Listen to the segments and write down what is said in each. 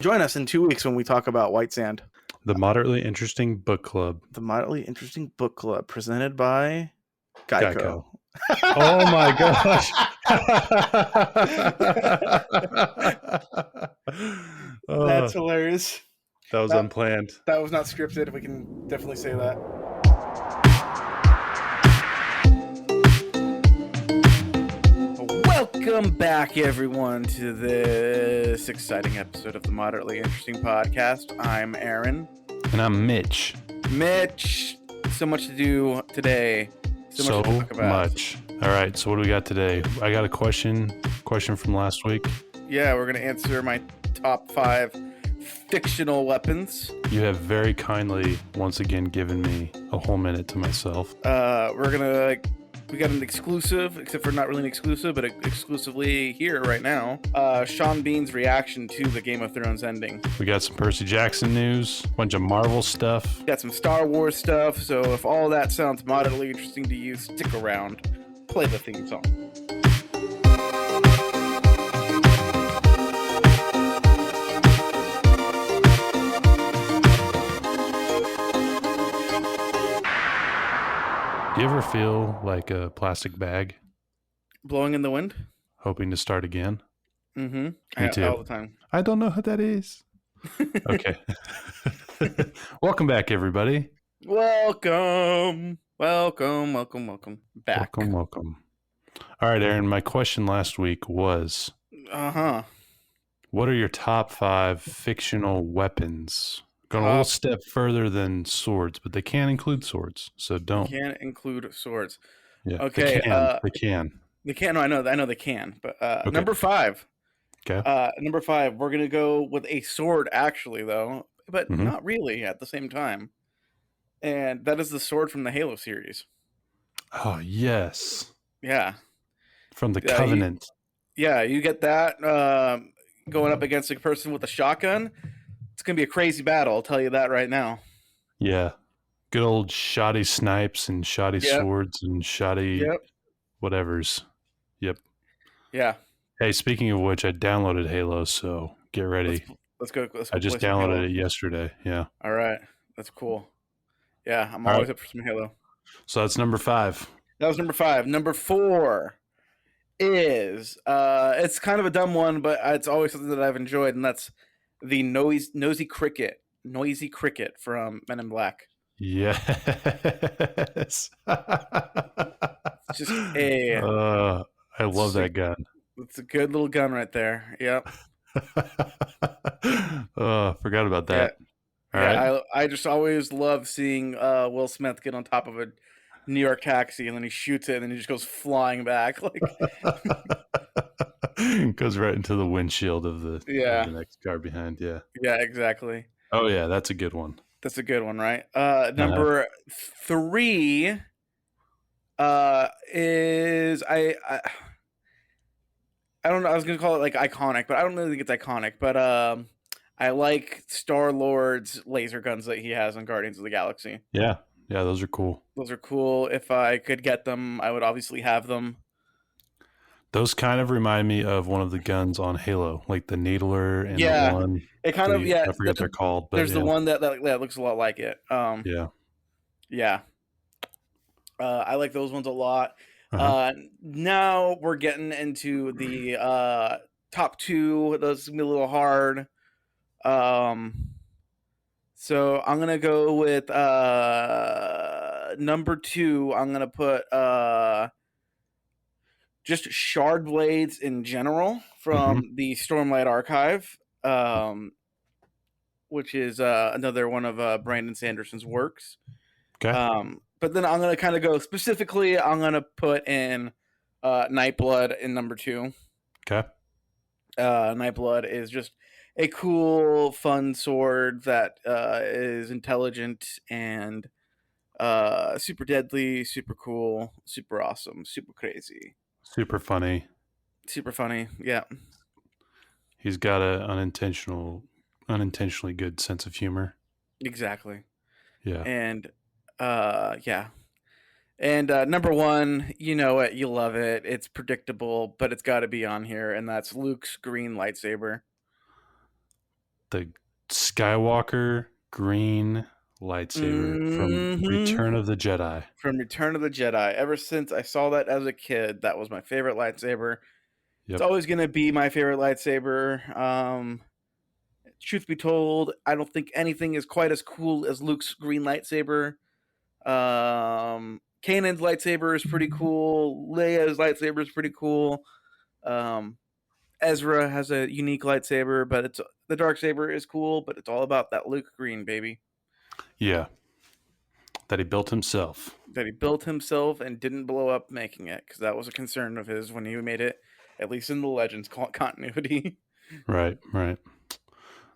Join us in 2 weeks when we talk about White Sand. The Moderately Interesting Book Club. The Moderately Interesting Book Club, presented by Geico. Oh my gosh. That's hilarious. That was unplanned. That was not scripted. We can definitely say that. Welcome back, everyone, to this exciting episode of the Moderately Interesting Podcast. I'm Aaron. And I'm Mitch. Mitch, so much to do today. So much to talk about. All right, so what do we got today? I got a question from last week. Yeah, we're going to answer my top 5 fictional weapons. You have very kindly, once again, given me a whole minute to myself. We got an exclusive, except for not really an exclusive, but exclusively here right now. Sean Bean's reaction to the Game of Thrones ending. We got some Percy Jackson news, a bunch of Marvel stuff. Got some Star Wars stuff, so if all that sounds moderately interesting to you, stick around. Play the theme song. Do you ever feel like a plastic bag? Blowing in the wind? Hoping to start again? Mm-hmm. Me too. All the time. I don't know what that is. Okay. Welcome back, everybody. Welcome back. Welcome. All right, Aaron, my question last week was... What are your top 5 fictional weapons? Going a little step further than swords, but they can include swords, so don't. They can include swords. Yeah. Okay. They can. They can. No, I know they can. But okay. Number 5. Okay. Number 5. We're gonna go with a sword, actually, though, but Mm-hmm. not really at the same time. And that is the sword from the Halo series. Oh yes. Yeah. From the Covenant. You get that going up against a person with a shotgun. It's going to be a crazy battle, I'll tell you that right now. Yeah. Good old shoddy snipes and shoddy swords and shoddy whatevers. Yep. Yeah. Hey, speaking of which, I downloaded Halo, so get ready. Let's go I just downloaded it yesterday. Yeah. All right. That's cool. Yeah, I'm always up for some Halo. So that's number 5. That was number 5. Number 4 is, it's kind of a dumb one, but it's always something that I've enjoyed, and that's the noisy cricket from Men in Black. Yes. It's just I love that gun. It's a good little gun right there. Yep. Forgot about that. Yeah. All right. I just always love seeing Will Smith get on top of a New York taxi, and then he shoots it, and then he just goes flying back. Like goes right into the windshield of the next car behind. Yeah. Yeah, exactly. Oh yeah, that's a good one. That's a good one, right? Number 3 is I don't know. I was gonna call it like iconic, but I don't really think it's iconic. But I like Star-Lord's laser guns that he has on Guardians of the Galaxy. Yeah, those are cool. Those are cool. If I could get them, I would obviously have them. Those kind of remind me of one of the guns on Halo, like the Needler and the one. It kind of I forget what they're called. But there's the one that looks a lot like it. Yeah. I like those ones a lot. Now we're getting into the top 2. Those gonna be a little hard. So I'm gonna go with number 2. I'm gonna put just shard blades in general from the Stormlight Archive, which is another one of Brandon Sanderson's works. Okay. But then I'm going to kind of go specifically, I'm going to put in Nightblood in number 2. Okay. Nightblood is just a cool, fun sword that is intelligent and super deadly, super cool, super awesome, super crazy. Super funny. Yeah. He's got an unintentionally good sense of humor. Exactly. Yeah. And And number 1, you know it, you love it. It's predictable, but it's got to be on here, and that's Luke's green lightsaber. the Skywalker green lightsaber from Mm-hmm. Return of the Jedi. From Return of the Jedi. Ever since I saw that as a kid, that was my favorite lightsaber. It's Yep. always gonna be my favorite lightsaber. Truth be told, I don't think anything is quite as cool as Luke's green lightsaber. Kanan's lightsaber is pretty cool. Leia's lightsaber is pretty cool. Ezra has a unique lightsaber, but it's the dark saber is cool, but it's all about that Luke green, baby. Yeah. That he built himself. That he built himself and didn't blow up making it, because that was a concern of his when he made it, at least in the Legends continuity. Right.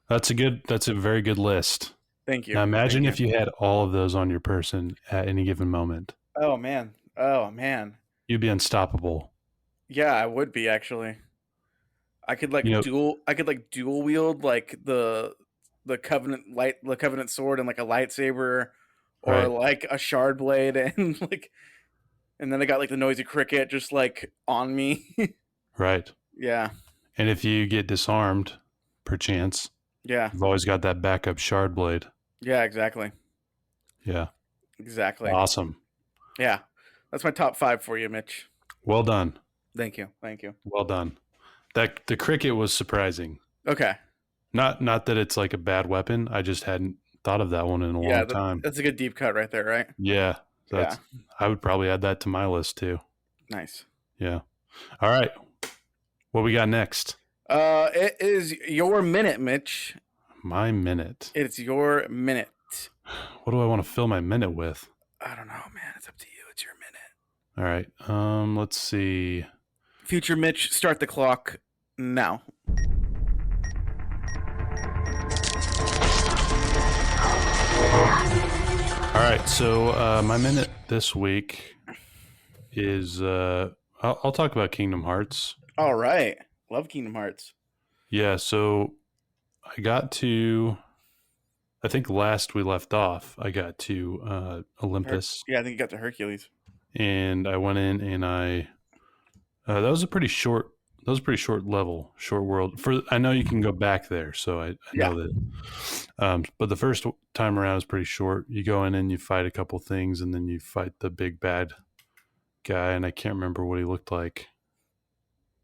That's a very good list. Thank you. Now imagine Thank if you had all of those on your person at any given moment. Oh man. Oh man. You'd be unstoppable. Yeah, I would be actually. I could like You know, dual wield like the covenant sword and like a lightsaber, or right. like a shard blade, and like, and then I got like the noisy cricket just like on me. Right. Yeah. And if you get disarmed, perchance, Yeah. you've always got that backup shard blade. Yeah, exactly. Yeah. Exactly. Awesome. Yeah. That's my top 5 for you, Mitch. Well done. Thank you. Thank you. Well done. That the cricket was surprising. Okay. Not that it's like a bad weapon. I just hadn't thought of that one in a long time. That's a good deep cut right there, right? Yeah. That's I would probably add that to my list too. Nice. Yeah. All right. What we got next? It is your minute, Mitch. My minute. It's your minute. What do I want to fill my minute with? I don't know, man. It's up to you. It's your minute. All right. Let's see. Future Mitch, start the clock now. All right. So my minute this week is I'll talk about Kingdom Hearts. All right. Love Kingdom Hearts. Yeah. So I got to. I think last we left off, I got to Olympus. Yeah, I think you got to Hercules. And I went in and I that was a pretty short level, short world. I know you can go back there, so I know that. But the first time around is pretty short. You go in and you fight a couple things, and then you fight the big bad guy, and I can't remember what he looked like,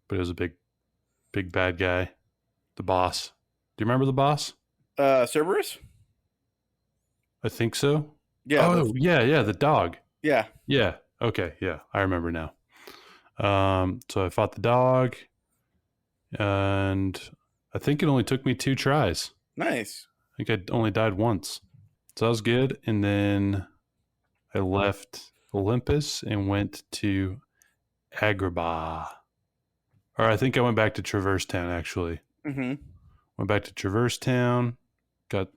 but it was a big bad guy, the boss. Do you remember the boss? Cerberus? I think so. Yeah. Oh, yeah, the dog. Yeah. Yeah. Okay. Yeah, I remember now. So I fought the dog, and I think it only took me 2 tries. Nice. I think I only died once, so that was good. And then I left Olympus and went to Agrabah, or I think I went back to Traverse Town actually. Mm-hmm. Went back to Traverse Town, got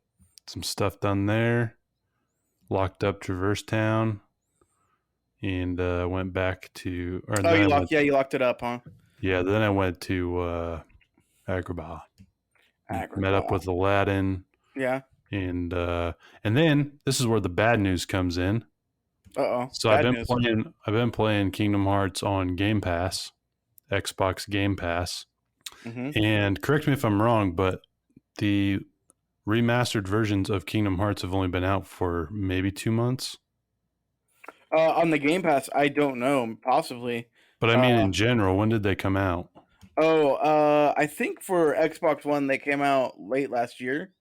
some stuff done there, locked up Traverse Town, and went back to. You locked it up, huh? Yeah, then I went to Agrabah. Met up with Aladdin. Yeah. And then this is where the bad news comes in. Uh-oh. So I've been playing Kingdom Hearts on Game Pass, Xbox Game Pass. Mm-hmm. And correct me if I'm wrong, but the remastered versions of Kingdom Hearts have only been out for maybe 2 months. On the Game Pass, I don't know, possibly. But I mean, in general, when did they come out? I think for Xbox One they came out late last year.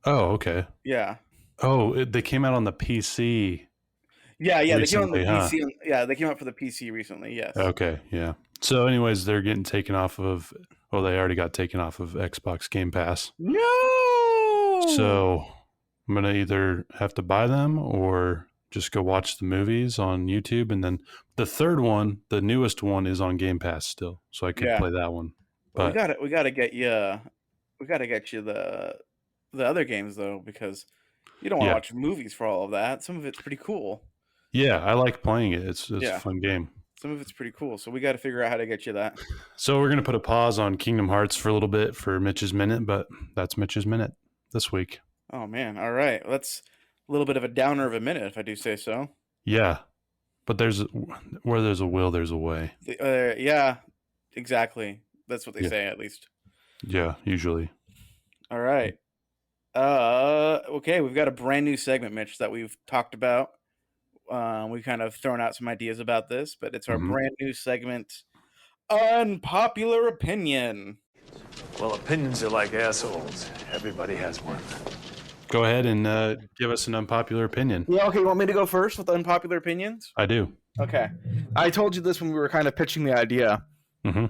Oh, okay. Yeah. Oh, they came out on the PC. Yeah, recently, they came out on the PC. They came out for the PC recently. Yes. Okay, yeah. So, anyways, they're getting taken off of. Well, they already got taken off of Xbox Game Pass. No. So I'm gonna either have to buy them or just go watch the movies on YouTube, and then the third one, the newest one, is on Game Pass still, so I could play that one. But we gotta get you. We gotta get you the other games though, because you don't want to watch movies for all of that. Some of it's pretty cool. Yeah, I like playing it. It's a fun game. Some of it's pretty cool, so we got to figure out how to get you that. So we're gonna put a pause on Kingdom Hearts for a little bit for Mitch's Minute, but that's Mitch's Minute this week. Oh man! All right, that's a little bit of a downer of a minute, if I do say so. Yeah, but where there's a will, there's a way. Yeah, exactly. That's what they say, at least. Yeah, usually. All right. Okay, we've got a brand new segment, Mitch, that we've talked about. We've kind of thrown out some ideas about this, but it's our Mm-hmm. brand new segment, Unpopular Opinion. Well, opinions are like assholes. Everybody has one. Go ahead and give us an unpopular opinion. Yeah, okay, you want me to go first with unpopular opinions? I do. Okay. I told you this when we were kind of pitching the idea. Mm-hmm.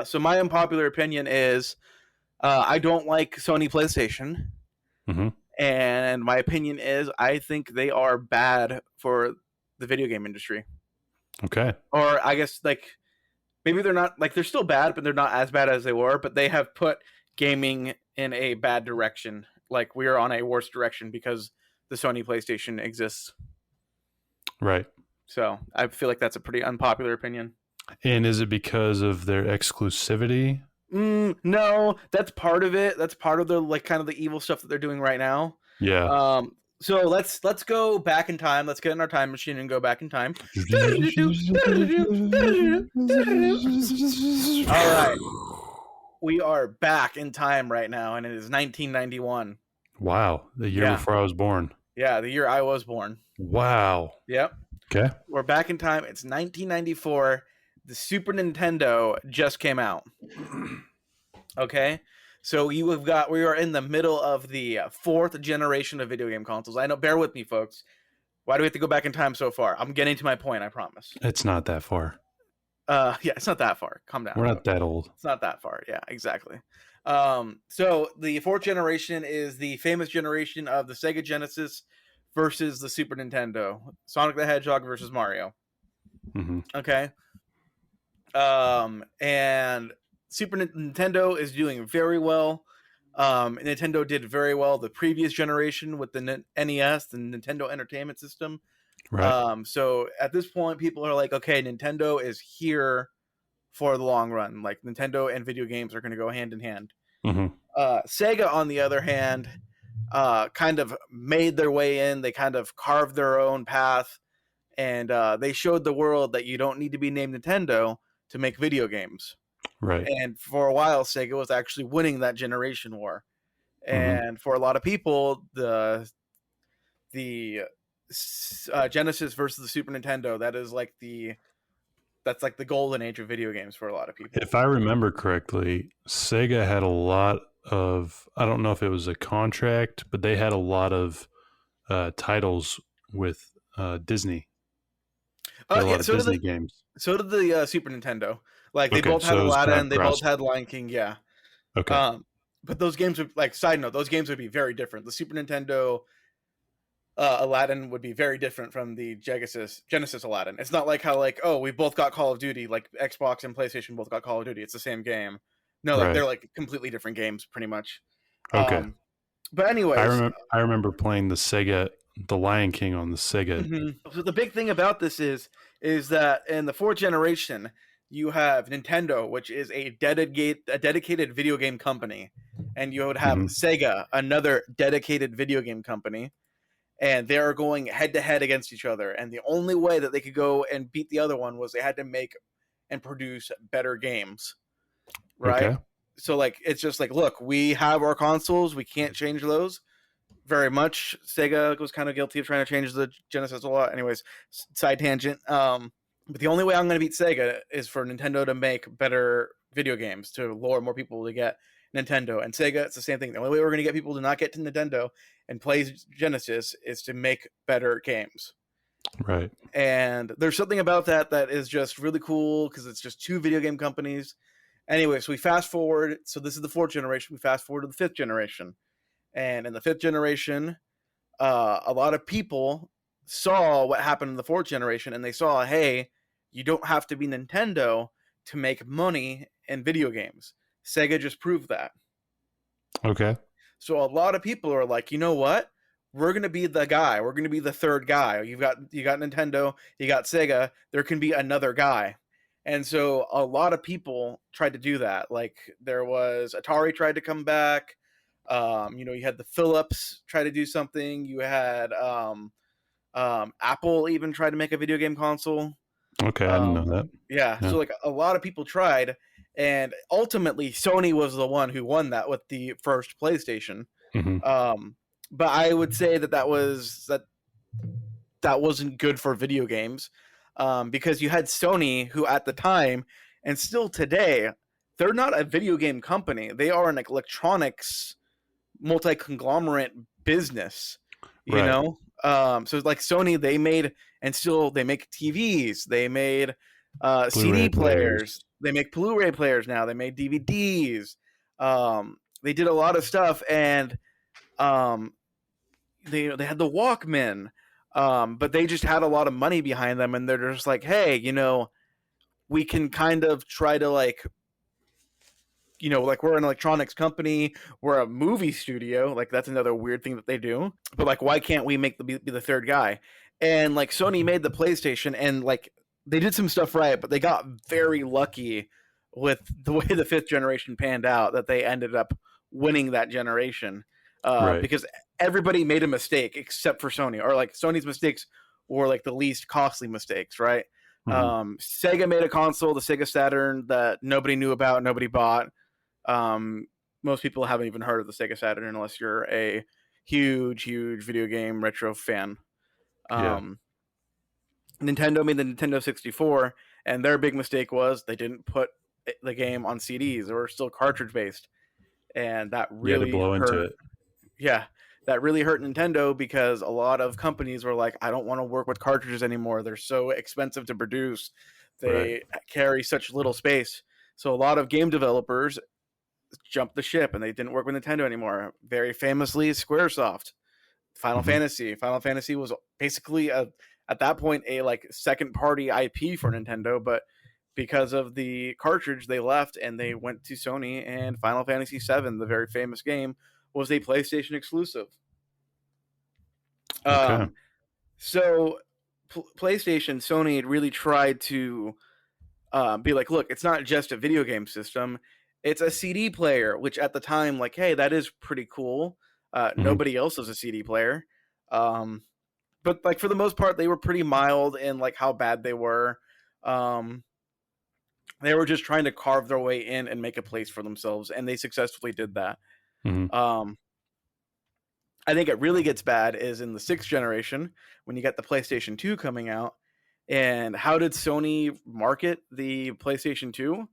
So my unpopular opinion is I don't like Sony Playstation. Mm-hmm. And my opinion is I think they are bad for the video game industry. Okay. Or I guess like maybe they're not like they're still bad, but they're not as bad as they were. But they have put gaming in a bad direction. Like we are on a worse direction because the Sony PlayStation exists. Right. So I feel like that's a pretty unpopular opinion. And is it because of their exclusivity? No, that's part of it. That's part of the like kind of the evil stuff that they're doing right now. Yeah. So let's go back in time. Let's get in our time machine and go back in time. All right. We are back in time right now, and it is 1991. Wow. The year before I was born. Yeah, the year I was born. Wow. Yep. Okay. We're back in time. It's 1994. The Super Nintendo just came out. Okay. So we are in the middle of the fourth generation of video game consoles. I know, bear with me, folks. Why do we have to go back in time so far? I'm getting to my point, I promise. It's not that far. Yeah, it's not that far. Calm down. We're not that old. It's not that far. Yeah, exactly. So the fourth generation is the famous generation of the Sega Genesis versus the Super Nintendo. Sonic the Hedgehog versus Mario. Mm-hmm. Okay. And Super Nintendo is doing very well. Nintendo did very well the previous generation with the NES, the Nintendo Entertainment System. Right. So at this point, people are like, okay, Nintendo is here for the long run. Like Nintendo and video games are going to go hand in hand. Mm-hmm. Sega, on the other hand, kind of made their way in. They kind of carved their own path, and they showed the world that you don't need to be named Nintendo to make video games. Right. And for a while, Sega was actually winning that generation war. And for a lot of people, the Genesis versus the Super Nintendo, that's like the golden age of video games for a lot of people. If I remember correctly, Sega had a lot of, I don't know if it was a contract, but they had a lot of titles with Disney. A lot of Disney games. So did the Super Nintendo. Like they both had Aladdin, they both had Lion King. Yeah. Okay. But those games would, like, side note, those games would be very different. The Super Nintendo Aladdin would be very different from the Genesis Aladdin. It's not like how, like, oh, we both got Call of Duty, like Xbox and PlayStation both got Call of Duty. It's the same game. No, like, they're like completely different games, pretty much. Okay. But anyways, I remember playing the Lion King on the Sega. Mm-hmm. So the big thing about this is that in the fourth generation, you have Nintendo, which is a dedicated video game company, and you would have Sega, another dedicated video game company, and they are going head to head against each other. And the only way that they could go and beat the other one was they had to make and produce better games, right? Okay. So like it's just like, look, we have our consoles, we can't change those very much. Sega was kind of guilty of trying to change the Genesis a lot. Anyways, side tangent. But the only way I'm going to beat Sega is for Nintendo to make better video games, to lure more people to get Nintendo. And Sega, it's the same thing. The only way we're going to get people to not get to Nintendo and play Genesis is to make better games. Right. And there's something about that is just really cool because it's just two video game companies. Anyway, so we fast forward. So this is the fourth generation. We fast forward to the fifth generation. And in the fifth generation, a lot of people saw what happened in the fourth generation, and they saw, hey, you don't have to be Nintendo to make money in video games. Sega just proved that. Okay. So a lot of people are like, you know what? We're going to be the guy. We're going to be the third guy. You got Nintendo, you got Sega. There can be another guy. And so a lot of people tried to do that. Like there was Atari tried to come back. You had the Philips try to do something. You had Apple even tried to make a video game console. Okay, I didn't know that. Yeah, so like a lot of people tried, and ultimately Sony was the one who won that with the first PlayStation. But I would say that wasn't good for video games, because you had Sony, who at the time and still today, they're not a video game company. They are an electronics multi-conglomerate business, you know? So like Sony, they made, and still they make TVs, they made CD players, they make Blu-ray players now, they made DVDs. They did a lot of stuff, and they had the Walkman, but they just had a lot of money behind them, and they're just like, hey, we can kind of try to like, like we're an electronics company, we're a movie studio, like that's another weird thing that they do, but like why can't we be the third guy? And like Sony made the PlayStation, and like they did some stuff right, but they got very lucky with the way the fifth generation panned out that they ended up winning that generation, because everybody made a mistake except for Sony, or like Sony's mistakes were like the least costly mistakes, right? Sega made a console, the Sega Saturn, that nobody knew about, nobody bought. Most people haven't even heard of the Sega Saturn unless you're a huge video game retro fan. Nintendo made the Nintendo 64, and their big mistake was they didn't put the game on CDs. They were still cartridge based, and that really hurt. Into it. Yeah, that really hurt Nintendo, because a lot of companies were like, I don't want to work with cartridges anymore. They're so expensive to produce. They carry such little space. So a lot of game developers jumped the ship, and they didn't work with Nintendo anymore. Very famously, Squaresoft, Final Fantasy. Final Fantasy was basically at that point a like second party IP for Nintendo, but because of the cartridge, they left and they went to Sony. And Final Fantasy VII, the very famous game, was a PlayStation exclusive. So PlayStation, Sony had really tried to be like, look, it's not just a video game system, it's a CD player, which at the time, like, hey, that is pretty cool. Nobody else has a CD player. But like for the most part, they were pretty mild in like how bad they were. They were just trying to carve their way in and make a place for themselves, and they successfully did that. I think it really gets bad is in the sixth generation when you got the PlayStation 2 coming out. And how did Sony market the PlayStation 2?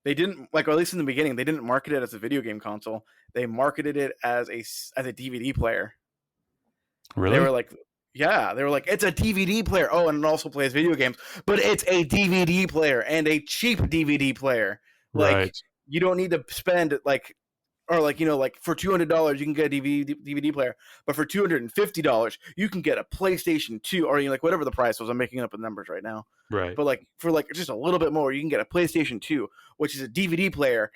They didn't, like, or at least in the beginning, they didn't market it as a video game console. They marketed it as a DVD player. Really? They were like, it's a DVD player. Oh, and it also plays video games, but it's a DVD player, and a cheap DVD player. Like, you don't need to spend like, or like, like for $200 you can get a DVD player, but for $250 you can get a PlayStation 2, or like whatever the price was. I'm making up the numbers right now. Right. But like for like just a little bit more, you can get a PlayStation 2, which is a DVD player,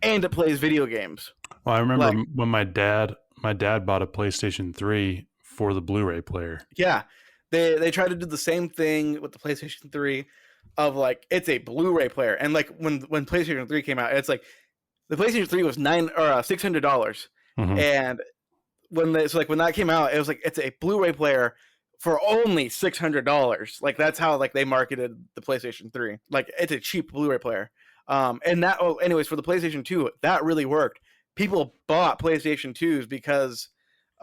and it plays video games. Well, I remember when my dad bought a PlayStation 3 for the Blu-ray player. Yeah. They tried to do the same thing with the PlayStation 3 of like, it's a Blu-ray player. And like when PlayStation 3 came out, it's like the PlayStation 3 was $600. And when that came out, it was like, it's a Blu-ray player for only $600. Like that's how like they marketed the PlayStation 3. Like it's a cheap Blu-ray player. And that, anyways, for the PlayStation 2, that really worked. People bought PlayStation 2s because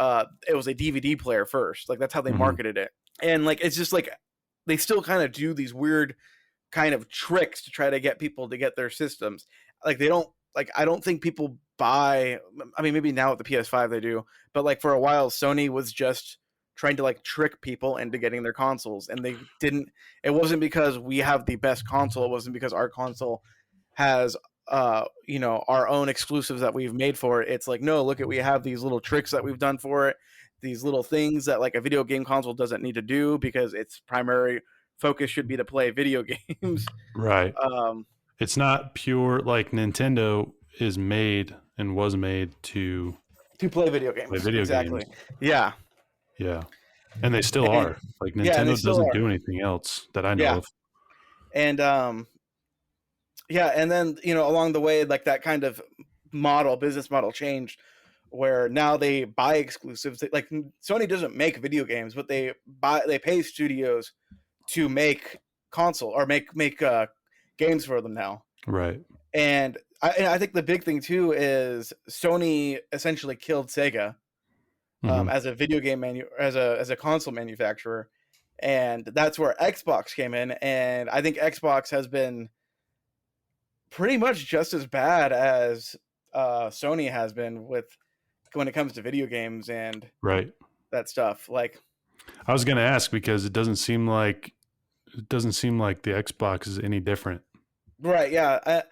it was a DVD player first. Like that's how they marketed it. And like it's just like they still kind of do these weird kind of tricks to try to get people to get their systems. Like they don't, like I don't think people buy, I mean maybe now with the PS5 they do, but like for a while Sony was just trying to like trick people into getting their consoles, and they didn't. It wasn't because we have the best console, it wasn't because our console has our own exclusives that we've made for it. It's like, no, look at, we have these little tricks that we've done for it, these little things that like a video game console doesn't need to do, because its primary focus should be to play video games. Right. It's not pure, like Nintendo is made and was made to play video games. Exactly. Yeah. Yeah. And they still are. Like Nintendo doesn't do anything else that I know of. And and then along the way, like that kind of business model changed, where now they buy exclusives. Like Sony doesn't make video games, but they pay studios to make console or make games for them now. Right. And I think the big thing too is Sony essentially killed Sega as a video game as a console manufacturer, and that's where Xbox came in. And I think Xbox has been pretty much just as bad as Sony has been when it comes to video games and Right. that stuff. Like, I was going to ask because it doesn't seem like the Xbox is any different. Right? Yeah.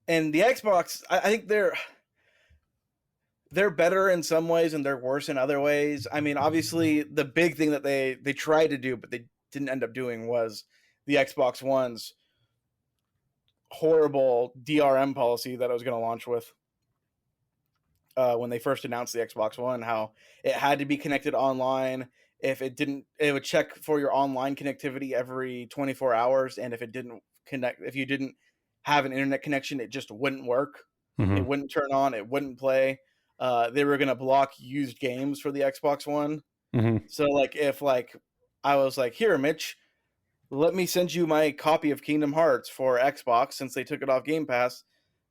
And the Xbox, I think they're better in some ways and they're worse in other ways. I mean, obviously, the big thing that they tried to do, but they didn't end up doing, was the Xbox One's horrible DRM policy that I was going to launch with when they first announced the Xbox One, how it had to be connected online. If it didn't, it would check for your online connectivity every 24 hours. And if it didn't connect, if you didn't have an internet connection, it just wouldn't work. It wouldn't turn on. It wouldn't play. They were going to block used games for the Xbox One. So like, if like I was like, here, Mitch, let me send you my copy of Kingdom Hearts for Xbox, since they took it off Game Pass,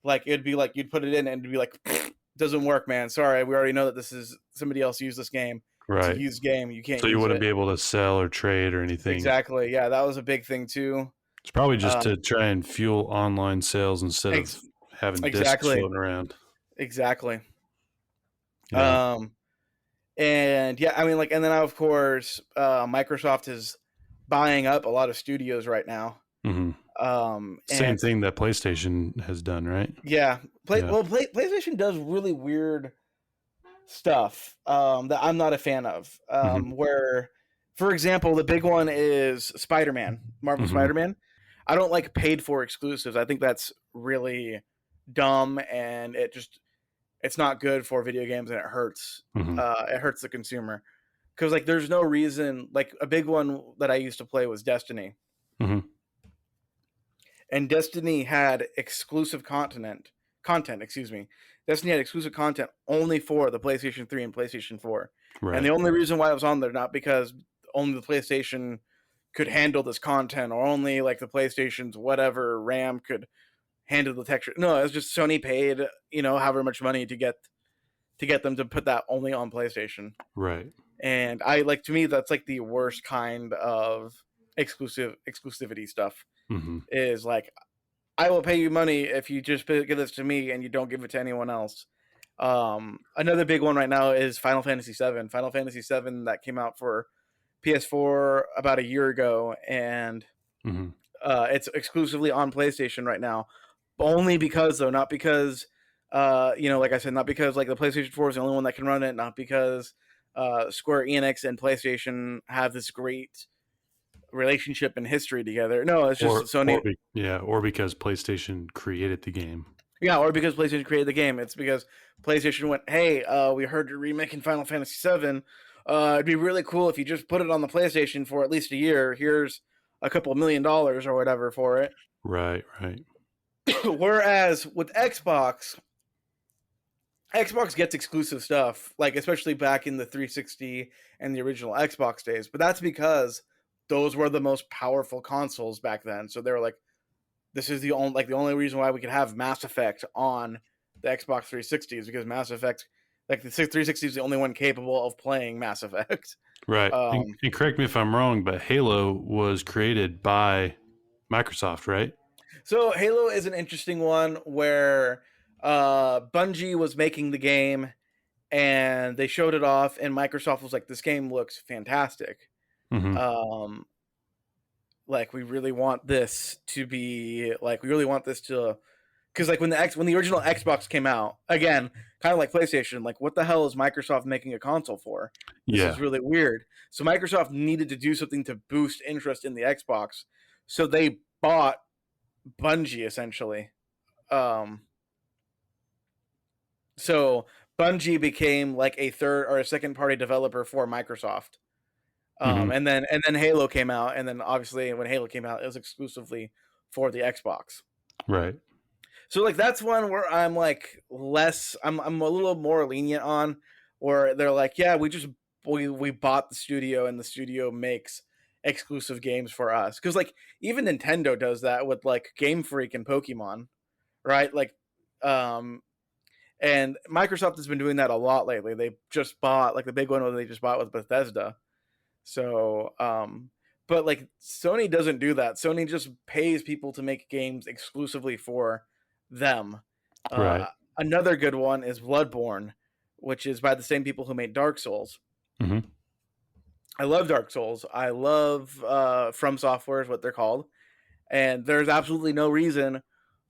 like it'd be like, you'd put it in and it'd be like, doesn't work, man. Sorry, we already know that this is somebody else used this game. Right. It's a used game. You can't. So you wouldn't be able to sell or trade or anything. Exactly. Yeah, that was a big thing too. It's probably just to try and fuel online sales instead of having discs floating around. Exactly. Yeah. And yeah, I mean, like, and then of course, Microsoft is buying up a lot of studios right now. Same thing that PlayStation has done, right? Yeah. PlayStation does really weird stuff that I'm not a fan of. Where, for example, the big one is Spider-Man, Marvel Spider-Man. I don't like paid for exclusives. I think that's really dumb, and it's not good for video games, and it hurts. It hurts the consumer, because like there's no reason. Like, a big one that I used to play was Destiny. And Destiny had exclusive content. Destiny had exclusive content only for the PlayStation 3 and PlayStation 4. Right. And the only reason why it was on there, not because only the PlayStation could handle this content, or only like the PlayStation's whatever RAM could handle the texture. No, it was just Sony paid, however much money to get them to put that only on PlayStation. Right. And to me, that's like the worst kind of exclusivity stuff. Is like, I will pay you money if you just give this to me and you don't give it to anyone else. Another big one right now is Final Fantasy VII. Final Fantasy VII that came out for PS4 about a year ago, and it's exclusively on PlayStation right now. Only because, though, not because, like I said, not because like the PlayStation 4 is the only one that can run it, not because Square Enix and PlayStation have this great relationship and history together. No, it's just Sony. Or because PlayStation created the game. Yeah, or because PlayStation created the game. It's because PlayStation went, hey, we heard you're remaking Final Fantasy VII. It'd be really cool if you just put it on the PlayStation for at least a year. Here's a couple $1 million or whatever for it. Right. Whereas with Xbox gets exclusive stuff, like especially back in the 360 and the original Xbox days. But that's because those were the most powerful consoles back then. So they were like, this is the only reason why we could have Mass Effect on the Xbox 360 is because Mass Effect, like the 360 is the only one capable of playing Mass Effect. Right. And correct me if I'm wrong, but Halo was created by Microsoft, right? So Halo is an interesting one where Bungie was making the game and they showed it off, and Microsoft was like, this game looks fantastic. Like, we really want this to, because like when the original Xbox came out, again, kind of like PlayStation, like, what the hell is Microsoft making a console for? This is really weird. So Microsoft needed to do something to boost interest in the Xbox, so they bought Bungie essentially. So Bungie became like a third or a second party developer for Microsoft. And then Halo came out, and then obviously when Halo came out, it was exclusively for the Xbox. Right. So like that's one where I'm like I'm a little more lenient on, where they're like, yeah, we bought the studio and the studio makes exclusive games for us. Because like even Nintendo does that with like Game Freak and Pokemon, right? Like, and Microsoft has been doing that a lot lately. They just bought, like, the big one they just bought was Bethesda. So, but like Sony doesn't do that. Sony just pays people to make games exclusively for them. Right. Another good one is Bloodborne, which is by the same people who made Dark Souls. Mm-hmm. I love Dark Souls. I love From Software is what they're called. And there's absolutely no reason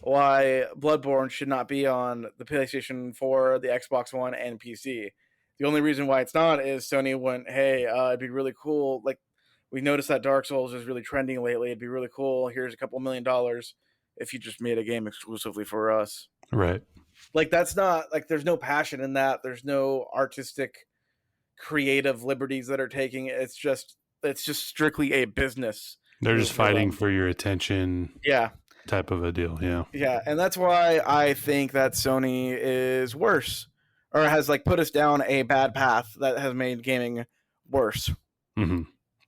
why Bloodborne should not be on the PlayStation 4, the Xbox One, and PC. The only reason why it's not is Sony went, hey, it'd be really cool. Like, we noticed that Dark Souls is really trending lately. It'd be really cool. Here's a couple $1 million if you just made a game exclusively for us. Right. Like, that's not, like, there's no passion in that. There's no artistic, creative liberties that are taking. It's just strictly a business. They're just fighting for your attention. Yeah. Type of a deal. Yeah. Yeah. And that's why I think that Sony is worse, or has like put us down a bad path that has made gaming worse. Mm-hmm.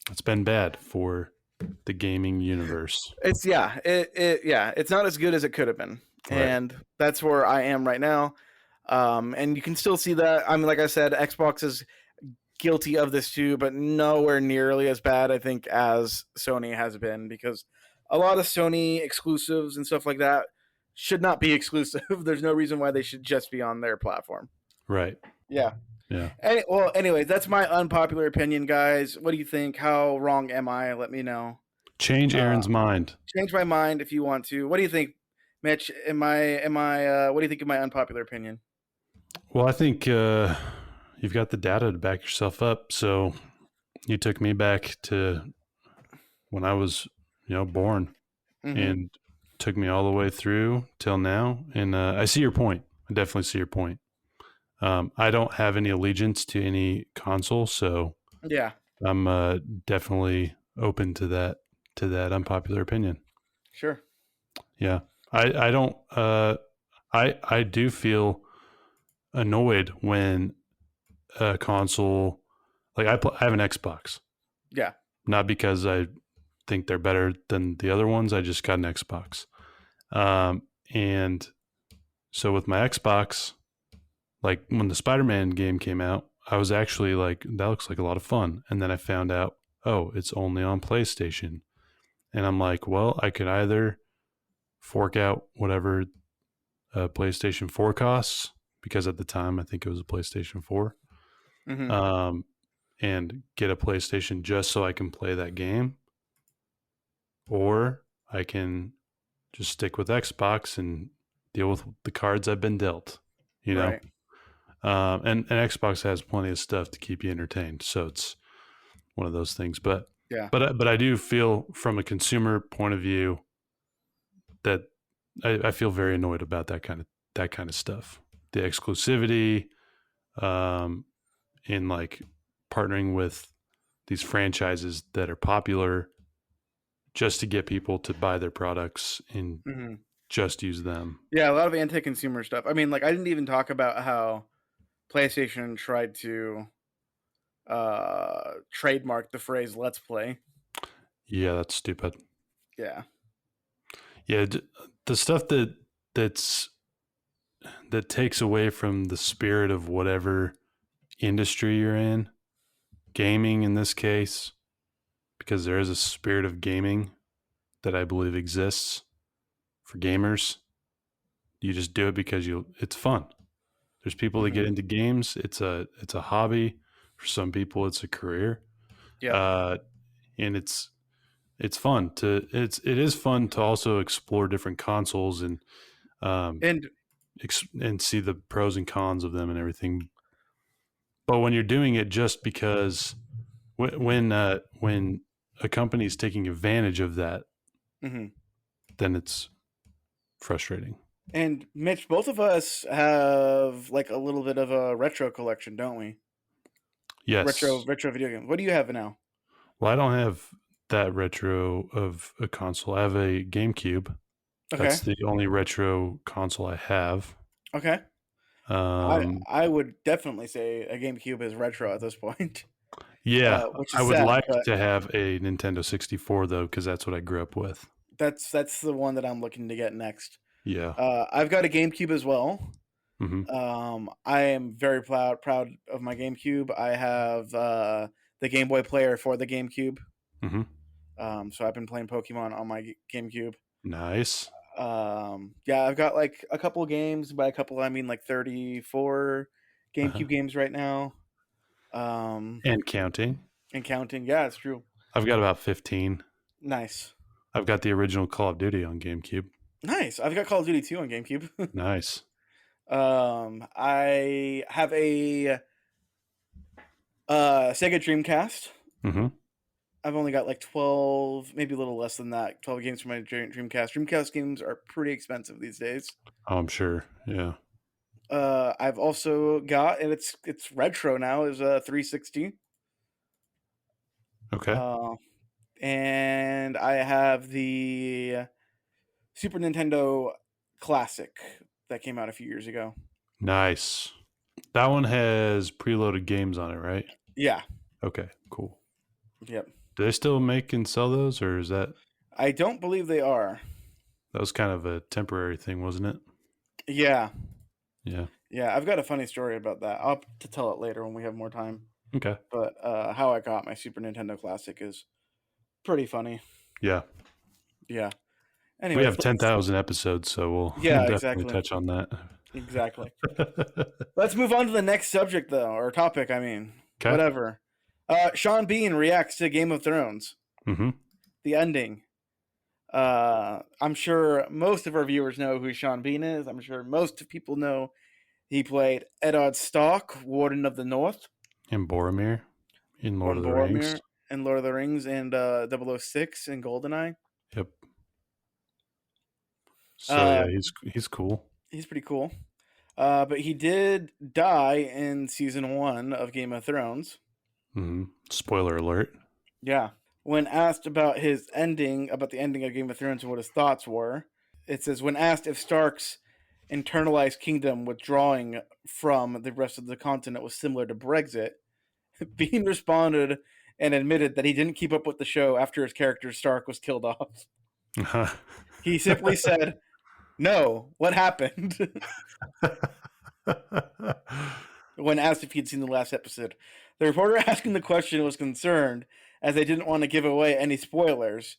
It's been bad for the gaming universe. It's it's not as good as it could have been. Right. And that's where I am right now. And you can still see that. I mean, like I said, Xbox is guilty of this too, but nowhere nearly as bad, I think, as Sony has been, because a lot of Sony exclusives and stuff like that should not be exclusive. There's no reason why they should just be on their platform. Right. Yeah. Yeah. Anyway, that's my unpopular opinion, guys. What do you think? How wrong am I? Let me know. Change Aaron's mind. Change my mind if you want to. What do you think, Mitch? What do you think of my unpopular opinion? Well, I think you've got the data to back yourself up. So you took me back to when I was, born, and took me all the way through till now. And I see your point. I definitely see your point. I don't have any allegiance to any console, so yeah, I'm definitely open to that unpopular opinion. Sure. Yeah, I don't. I do feel annoyed when a console, like I have an Xbox. Yeah. Not because I think they're better than the other ones. I just got an Xbox. And so with my Xbox, like when the Spider-Man game came out, I was actually like, that looks like a lot of fun. And then I found out, oh, it's only on PlayStation. And I'm like, well, I could either fork out whatever PlayStation 4 costs, because at the time I think it was a PlayStation 4, and get a PlayStation just so I can play that game, or I can just stick with Xbox and deal with the cards I've been dealt, Right. And Xbox has plenty of stuff to keep you entertained, so it's one of those things. But yeah, but I do feel from a consumer point of view that I feel very annoyed about that kind of stuff. The exclusivity, in like partnering with these franchises that are popular just to get people to buy their products and just use them. Yeah, a lot of anti-consumer stuff. I mean, like, I didn't even talk about how PlayStation tried to trademark the phrase "Let's Play." Yeah, that's stupid. Yeah. Yeah, the stuff that takes away from the spirit of whatever industry you're in, gaming in this case, because there is a spirit of gaming that I believe exists for gamers. You just do it because it's fun. There's people that get into games. It's a hobby. For some people, it's a career. Yeah. And it is fun to also explore different consoles and see the pros and cons of them and everything. But when you're doing it just because when a company is taking advantage of that, then it's frustrating. And Mitch, both of us have like a little bit of a retro collection, don't we? Yes. Retro video games. What do you have now? Well, I don't have that retro of a console. I have a GameCube. Okay. That's the only retro console I have. Okay. I would definitely say a GameCube is retro at this point. Yeah, I would like to have a Nintendo 64 though, because that's what I grew up with. That's the one that I'm looking to get next. Yeah. I've got a GameCube as well. Mm-hmm. I am very proud of my GameCube. I have the Game Boy player for the GameCube. Mm-hmm. So I've been playing Pokemon on my GameCube. Nice. Yeah, I've got like a couple games. By a couple, I mean like 34 GameCube games right now. And counting. And counting. Yeah, it's true. I've got about 15. Nice. I've got the original Call of Duty on GameCube. Nice. I've got Call of Duty 2 on GameCube. Nice. I have a Sega Dreamcast. Mm-hmm. I've only got like 12, maybe a little less than that, 12 games for my Dreamcast. Dreamcast games are pretty expensive these days. Oh, I'm sure. Yeah. I've also got, and it's retro now, is a 360. Okay. And I have the Super Nintendo Classic that came out a few years ago. Nice. That one has preloaded games on it, right? Yeah. Okay, cool. Yep. Do they still make and sell those, or is that... I don't believe they are. That was kind of a temporary thing, wasn't it? Yeah. Yeah. Yeah, I've got a funny story about that. I'll have to tell it later when we have more time. Okay. But how I got my Super Nintendo Classic is pretty funny. Yeah. Yeah. Anyway, we have 10,000 episodes, so we'll definitely exactly. touch on that. Exactly. Let's move on to the next subject, though, or topic, I mean. Okay. Whatever. Sean Bean reacts to Game of Thrones. Mm-hmm. The ending. I'm sure most of our viewers know who Sean Bean is. I'm sure most people know he played Eddard Stark, Warden of the North. And Boromir in Lord of the Rings. And Lord of the Rings and 006 and GoldenEye. Yep. So yeah, he's cool. He's pretty cool. But he did die in season 1 of Game of Thrones. Mm-hmm. Spoiler alert. Yeah. When asked about the ending of Game of Thrones and what his thoughts were, it says, when asked if Stark's internalized kingdom withdrawing from the rest of the continent was similar to Brexit, Bean responded and admitted that he didn't keep up with the show after his character Stark was killed off. He simply said, "No, what happened?" When asked if he'd seen the last episode. The reporter asking the question was concerned, as they didn't want to give away any spoilers,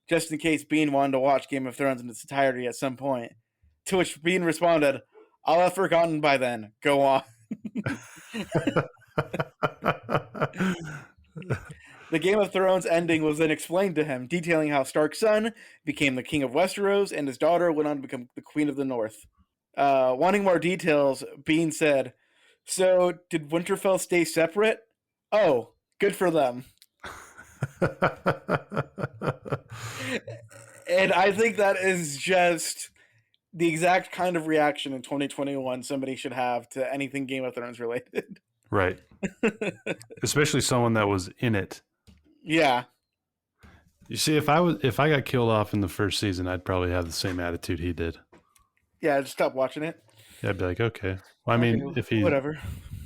just in case Bean wanted to watch Game of Thrones in its entirety at some point. To which Bean responded, "I'll have forgotten by then. Go on." The Game of Thrones ending was then explained to him, detailing how Stark's son became the king of Westeros and his daughter went on to become the Queen of the North. Wanting more details, Bean said, "So, did Winterfell stay separate? Oh, good for them." And I think that is just the exact kind of reaction in 2021 somebody should have to anything Game of Thrones related. Right. Especially someone that was in it. Yeah. You see, if I got killed off in the first season, I'd probably have the same attitude he did. Yeah, I'd stop watching it. Yeah, I'd be like, okay. Well, I mean, if you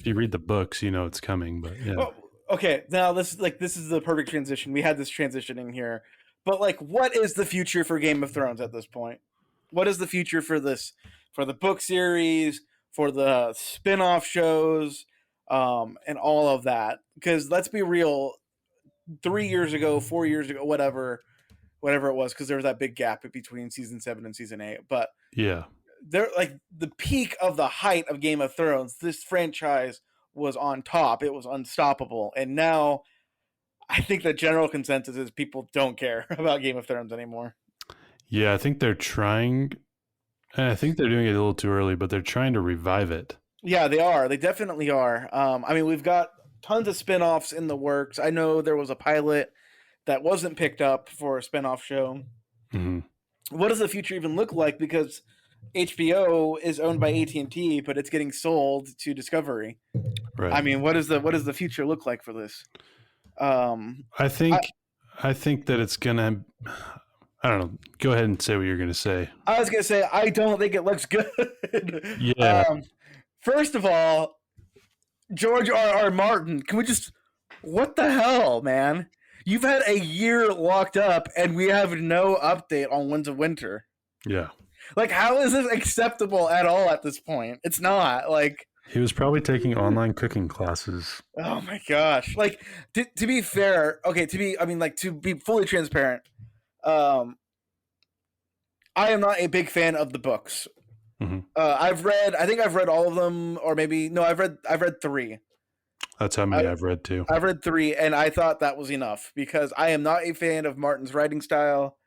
read the books, you know it's coming, but yeah. Oh, okay, now this is the perfect transition. We had this transitioning here. But like, what is the future for Game of Thrones at this point? What is the future for this, for the book series, for the spin-off shows, and all of that? Because let's be real, 3 years ago, 4 years ago, whatever it was, because there was that big gap between season 7 and season 8. But yeah, they're like the peak of the height of Game of Thrones. This franchise was on top. It was unstoppable. And now I think the general consensus is people don't care about Game of Thrones anymore. Yeah, I think they're trying, and I think they're doing it a little too early, but they're trying to revive it. Yeah, they are. They definitely are. I mean, we've got tons of spin-offs in the works. I know there was a pilot that wasn't picked up for a spin-off show. Mm-hmm. What does the future even look like? Because HBO is owned by AT&T, but it's getting sold to Discovery. Right. I mean, what does the future look like for this? I think that it's gonna. I don't know. Go ahead and say what you're gonna say. I was gonna say I don't think it looks good. Yeah. First of all, George R.R. Martin, can we just? What the hell, man? You've had a year locked up, and we have no update on Winds of Winter. Yeah. Like, how is this acceptable at all at this point? It's not. Like, he was probably taking online cooking classes. oh my gosh. Like, to be fair, okay, to be fully transparent, I am not a big fan of the books. Mm-hmm. I think I've read all of them, or maybe no, I've read 3. That's how many I've read too. I've read 3, and I thought that was enough because I am not a fan of Martin's writing style.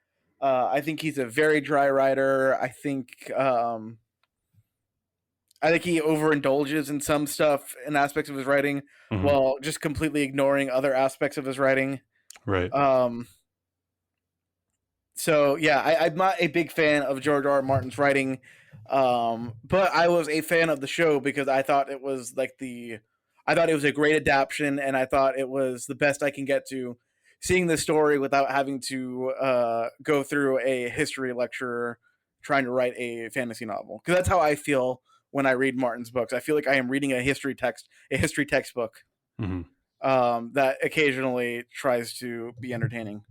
I think he's a very dry writer. I think he overindulges in some stuff and aspects of his writing, Mm-hmm. while just completely ignoring other aspects of his writing. Right. So yeah, I'm not a big fan of George R. R. Martin's writing, but I was a fan of the show because I thought it was a great adaptation, and I thought it was the best I can get to seeing the story without having to go through a history lecture trying to write a fantasy novel. Because that's how I feel when I read Martin's books. I feel like I am reading a history textbook Mm-hmm. that occasionally tries to be entertaining.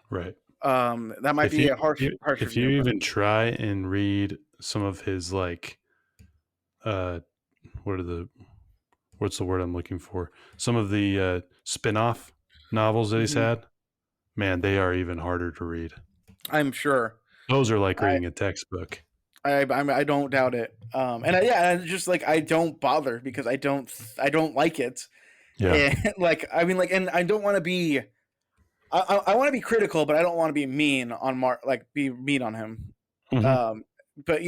Right. That might be a harsh if you even try and read some of his like what's the word I'm looking for? Some of the spin-off novels that he's had, man, they are even harder to read. I'm sure. Those are like reading a textbook. I don't doubt it. And just like I don't bother because I don't like it. Yeah. And, and I don't want to be. I want to be critical, but I don't want to be mean on be mean on him. Mm-hmm. But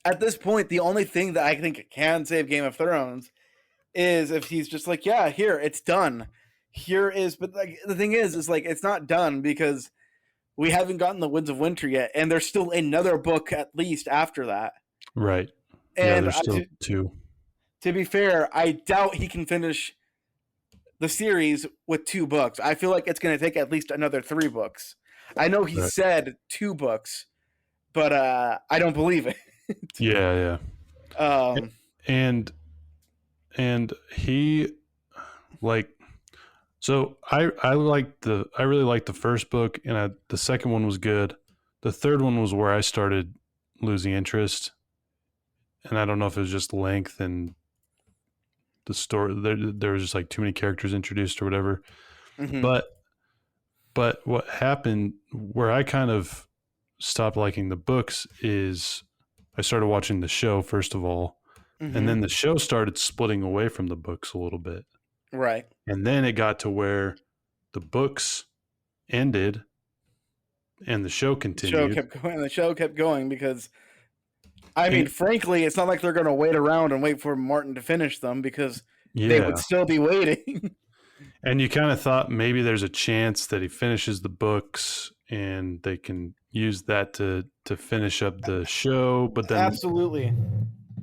at this point, the only thing that I think can save Game of Thrones is if he's just like, yeah, here, it's done. But like the thing is like it's not done because we haven't gotten the Winds of Winter yet, and there's still another book at least after that. Right. And there's still 2. To be fair, I doubt he can finish the series with 2 books. I feel like it's going to take at least another 3 books. I know he said 2 books, but I don't believe it. Yeah. And he so I really liked the first book, and the second one was good. The third one was where I started losing interest, and I don't know if it was just length and the story. There was just like too many characters introduced or whatever. Mm-hmm. But what happened where I kind of stopped liking the books is I started watching the show first of all, mm-hmm. and then the show started splitting away from the books a little bit. Right. And then it got to where the books ended and the show continued. The show kept going because, frankly, it's not like they're going to wait around and wait for Martin to finish them because they would still be waiting. And you kind of thought maybe there's a chance that he finishes the books and they can use that to finish up the show. But then absolutely.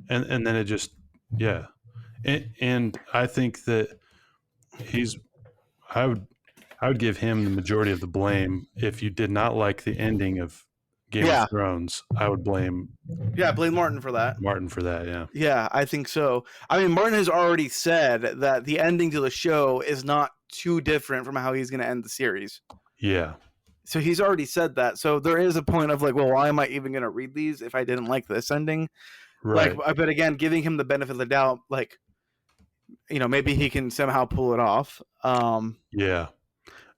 And then it just, yeah. And I think that I would give him the majority of the blame. If you did not like the ending of Game of Thrones, I would blame Martin for that. Yeah, I think so. Martin has already said that the ending to the show is not too different from how he's going to end the series. Yeah. So he's already said that. So there is a point of like, well, why am I even going to read these if I didn't like this ending? Right. But again, giving him the benefit of the doubt, like, maybe he can somehow pull it off. Yeah.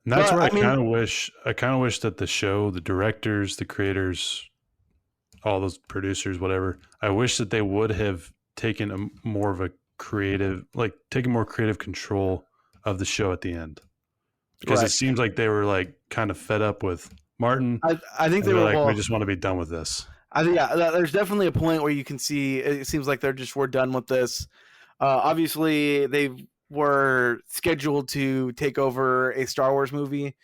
And that's where I kind of wish that the show, the directors, the creators, all those producers, whatever, I wish that they would have taken more creative control of the show at the end. Because it seems like they were like kind of fed up with Martin. I think they were like, we just want to be done with this. There's definitely a point where you can see it seems like we're done with this. Obviously, they were scheduled to take over a Star Wars movie.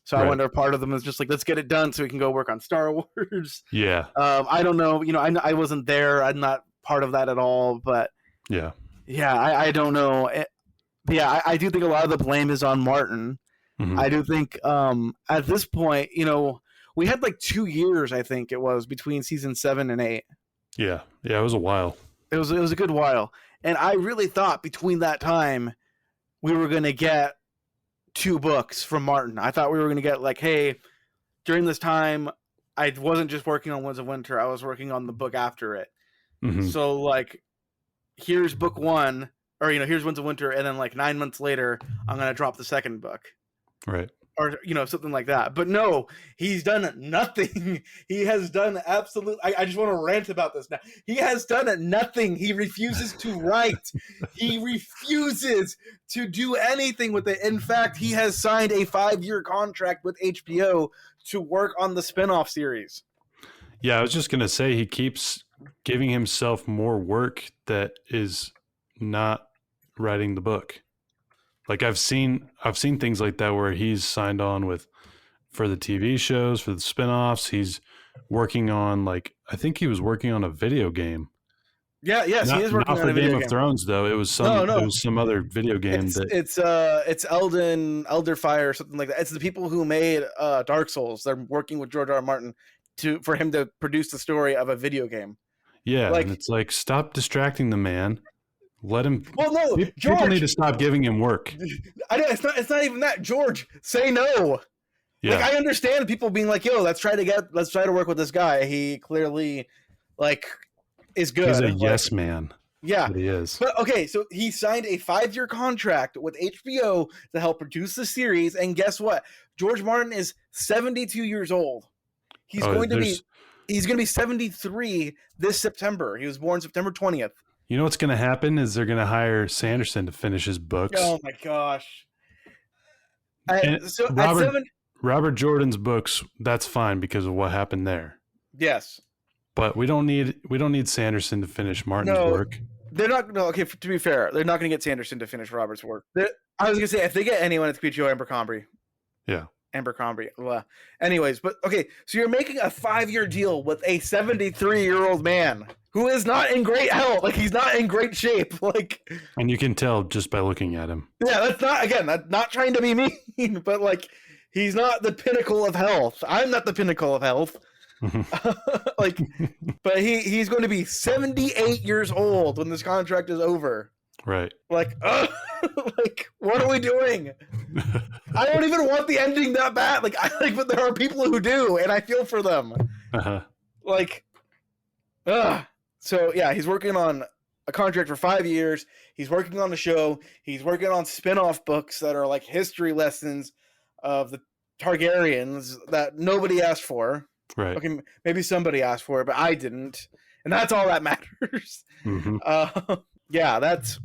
So I wonder if part of them is just like, let's get it done so we can go work on Star Wars. Yeah. I don't know. I wasn't there. I'm not part of that at all. But yeah. I don't know. I do think a lot of the blame is on Martin. Mm-hmm. I do think at this point, we had like 2 years, I think it was, between season 7 and 8. Yeah. Yeah, it was a while. It was a good while. And I really thought between that time we were going to get 2 books from Martin. I thought we were going to get like, hey, during this time, I wasn't just working on Winds of Winter. I was working on the book after it. Mm-hmm. So like, here's book 1, or here's Winds of Winter, and then like 9 months later, I'm gonna drop the second book. Right. Or something like that. But no, he's done nothing. He has done absolutely. I just want to rant about this now. He has done nothing. He refuses to write. He refuses to do anything with it. In fact, he has signed a 5-year contract with HBO to work on the spinoff series. Yeah, I was just gonna say he keeps giving himself more work that is not writing the book. Like I've seen things like that where he's signed on for the TV shows, for the spinoffs. He's working on I think he was working on a video game. Yeah, yes, he is working not on for a video Game game. of Thrones though. It was some other video game it's Elder Fire or something like that. It's the people who made Dark Souls. They're working with George R. R. Martin for him to produce the story of a video game. Yeah, and it's like, stop distracting the man. Let him. Well, no, people George, need to stop giving him work. It's not even that. George, say no. Yeah. Like I understand people being like, "Yo, let's try to work with this guy. He clearly, is good." He's a yes man. Yeah, he is. But okay, so he signed a 5-year contract with HBO to help produce the series, and guess what? George Martin is 72 years old. He's going to be 73 this September. He was born September 20th. You know what's going to happen is they're going to hire Sanderson to finish his books. Oh my gosh! Robert Jordan's books, that's fine because of what happened there. Yes, but we don't need Sanderson to finish Martin's work. They're not. No, okay. To be fair, they're not going to get Sanderson to finish Robert's work. I was going to say if they get anyone, it's Joe Abercrombie. Yeah. Abercrombie. Anyways, but okay, so you're making a 5-year deal with a 73-year-old man who is not in great health. Like he's not in great shape. And you can tell just by looking at him. Yeah, that's not trying to be mean, but he's not the pinnacle of health. I'm not the pinnacle of health. But he's going to be 78 years old when this contract is over. Right. What are we doing? I don't even want the ending that bad. But there are people who do, and I feel for them. Uh-huh. So yeah, he's working on a contract for 5 years. He's working on the show. He's working on spin-off books that are history lessons of the Targaryens that nobody asked for. Right. Okay, maybe somebody asked for it, but I didn't, and that's all that matters. Mm-hmm. Yeah, that's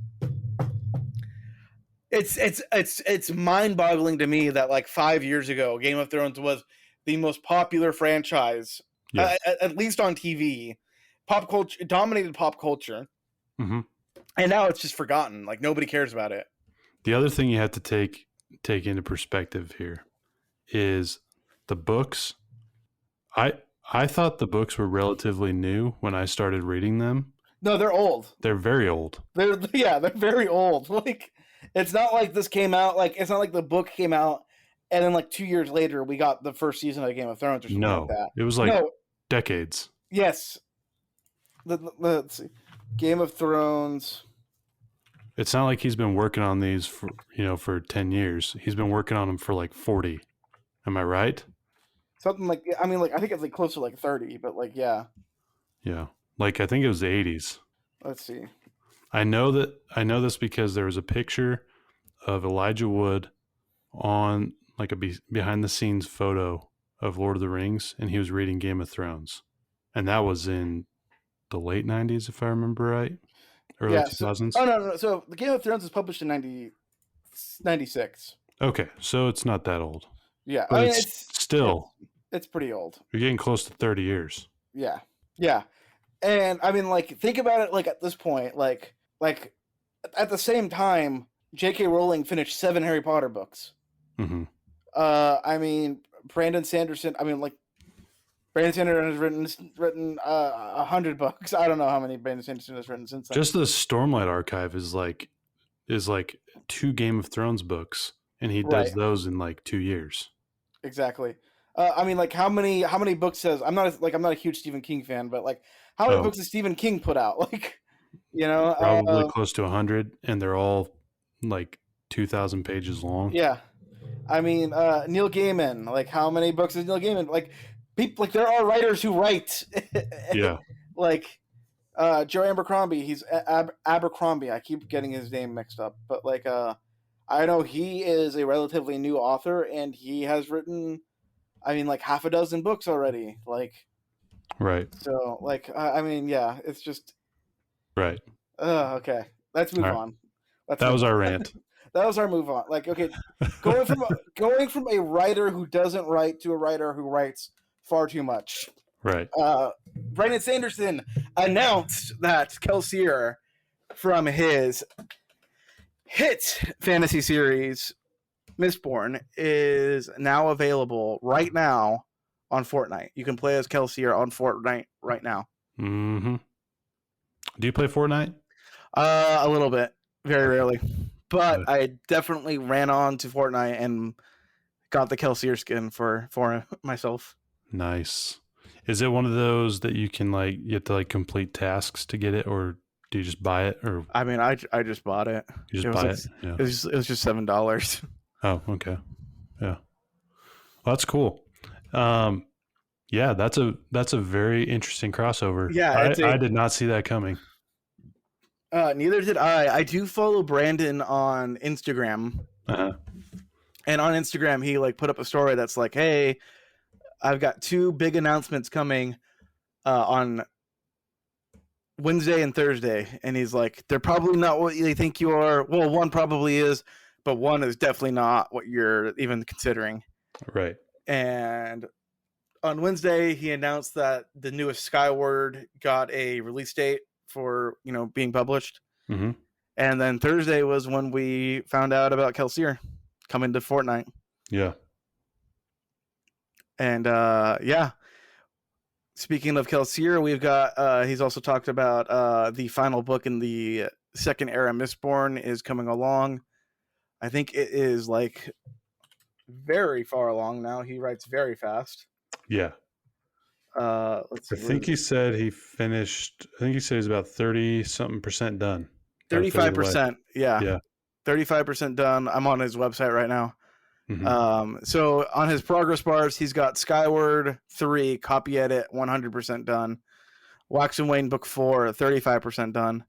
it's mind-boggling to me that 5 years ago, Game of Thrones was the most popular franchise, at least on TV. Pop culture, it dominated pop culture, mm-hmm. and now it's just forgotten. Nobody cares about it. The other thing you have to take into perspective here is the books. I thought the books were relatively new when I started reading them. No, they're old. They're very old. They're very old. It's not like this came out. It's not like the book came out and then 2 years later we got the first season of Game of Thrones or something like that. It was decades. Yes. Let's see. Game of Thrones. It's not like he's been working on these for 10 years. He's been working on them for 40. Am I right? Something I think it's close to 30, but yeah. Yeah. I think it was the 80s. Let's see. I know this because there was a picture of Elijah Wood on a behind the scenes photo of Lord of the Rings, and he was reading Game of Thrones. And that was in the late 90s, if I remember right. Early 2000s. No. So the Game of Thrones was published in 96. Okay, so it's not that old. Yeah. But it's pretty old. You're getting close to 30 years. Yeah. Yeah. And think about it at this point, at the same time, J.K. Rowling finished 7 Harry Potter books. Mm-hmm. Brandon Sanderson has written 100 books. I don't know how many Brandon Sanderson has written since then. Just the Stormlight Archive is 2 Game of Thrones books, and he does those in 2 years. Exactly. How many books has I'm not a huge Stephen King fan, but how many books has Stephen King put out? Probably close to 100, and they're all 2,000 pages long. Yeah. Neil Gaiman, how many books is Neil Gaiman? people like there are writers who write. Yeah. Like Joe Abercrombie, he's Abercrombie. I keep getting his name mixed up, but like I know he is a relatively new author, and he has written, I mean, like half a dozen books already. Like, Right. so like I mean, yeah, it's just Right. okay. Let's move All right. on. Let's That move was on. our rant. That was our move on. Like, okay, going from a writer who doesn't write to a writer who writes far too much. Right. Brandon Sanderson announced that Kelsier from his hit fantasy series Mistborn is now available right now on Fortnite. You can play as Kelsier on Fortnite right now. Mm-hmm. Do you play Fortnite? A little bit, very rarely, but I definitely ran on to Fortnite and got the Kelsier skin for myself. Nice. Is it one of those that you can like you have to like complete tasks to get it, or do you just buy it? Or I mean, I just bought it. you just buy it? Yeah. It was just $7. Oh, okay. Yeah. Well, that's cool. Yeah, that's a very interesting crossover. Yeah, I did not see that coming. Neither did I. I do follow Brandon on Instagram. Uh-huh. And on Instagram, he like put up a story that's like, "Hey, I've got 2 big announcements coming on Wednesday and Thursday." And he's like, "They're probably not what you think you are. Well, one probably is, but one is definitely not what you're even considering." Right. And on Wednesday, he announced that the newest Skyward got a release date for, being published. Mm-hmm. And then Thursday was when we found out about Kelsier coming to Fortnite. Yeah. And yeah, speaking of Kelsier, we've got he's also talked about the final book in the second era Mistborn is coming along. I think it is like very far along now. He writes very fast. Yeah. Let's see. I think he said he finished. I think he said he's about 30-something% done. 35%. Yeah. Yeah. 35% done. I'm on his website right now. Mm-hmm. So on his progress bars, he's got Skyward 3 copy edit 100% done. Wax and Wayne book 4 35% done.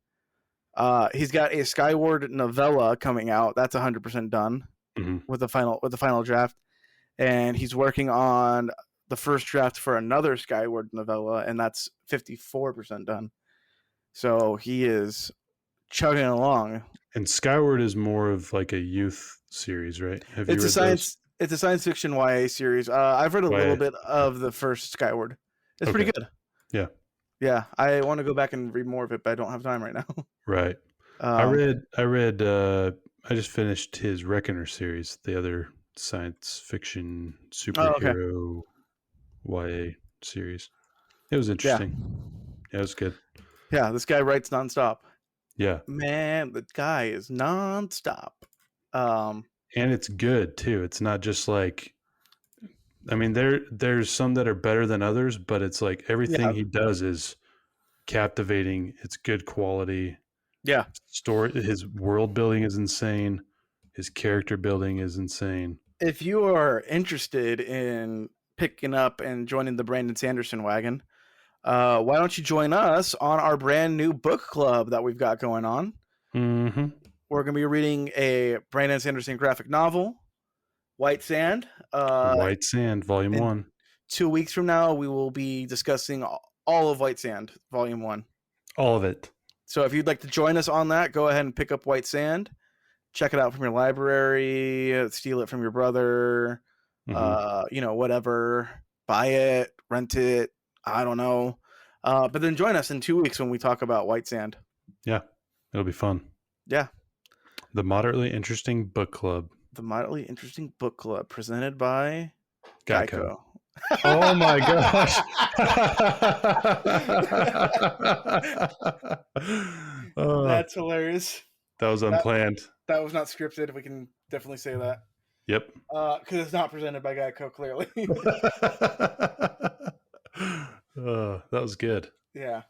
He's got a Skyward novella coming out. That's 100% done with the final draft. And he's working on the first draft for another Skyward novella, and that's 54% done. So he is chugging along. And Skyward is more of like a youth series, right? Have you read those? It's a science fiction YA series. I've read a little bit of the first Skyward. It's pretty good. Yeah. Yeah. I want to go back and read more of it, but I don't have time right now. Right. I just finished his Reckoner series, the other science fiction superhero YA series. It was interesting. Yeah, it was good. Yeah, this guy writes nonstop. Yeah. Man, the guy is nonstop. And it's good too. It's not just like, I mean, there's some that are better than others, but it's like everything he does is captivating. It's good quality. Yeah. Story, his world building is insane. His character building is insane. If you are interested in picking up and joining the Brandon Sanderson wagon, why don't you join us on our brand new book club that we've got going on? Mm-hmm. We're going to be reading a Brandon Sanderson graphic novel, White Sand. White Sand, Volume 1. 2 weeks from now, we will be discussing all of White Sand, Volume 1. All of it. So if you'd like to join us on that, go ahead and pick up White Sand. Check it out from your library, steal it from your brother, whatever. Buy it, rent it. I don't know. But then join us in 2 weeks when we talk about White Sand. Yeah, it'll be fun. Yeah. The Moderately Interesting Book Club. The Moderately Interesting Book Club, presented by Geico. Oh my gosh. That's hilarious. That was unplanned. That was not scripted. We can definitely say that. Yep. Because it's not presented by Geico, clearly. That was good. Yeah.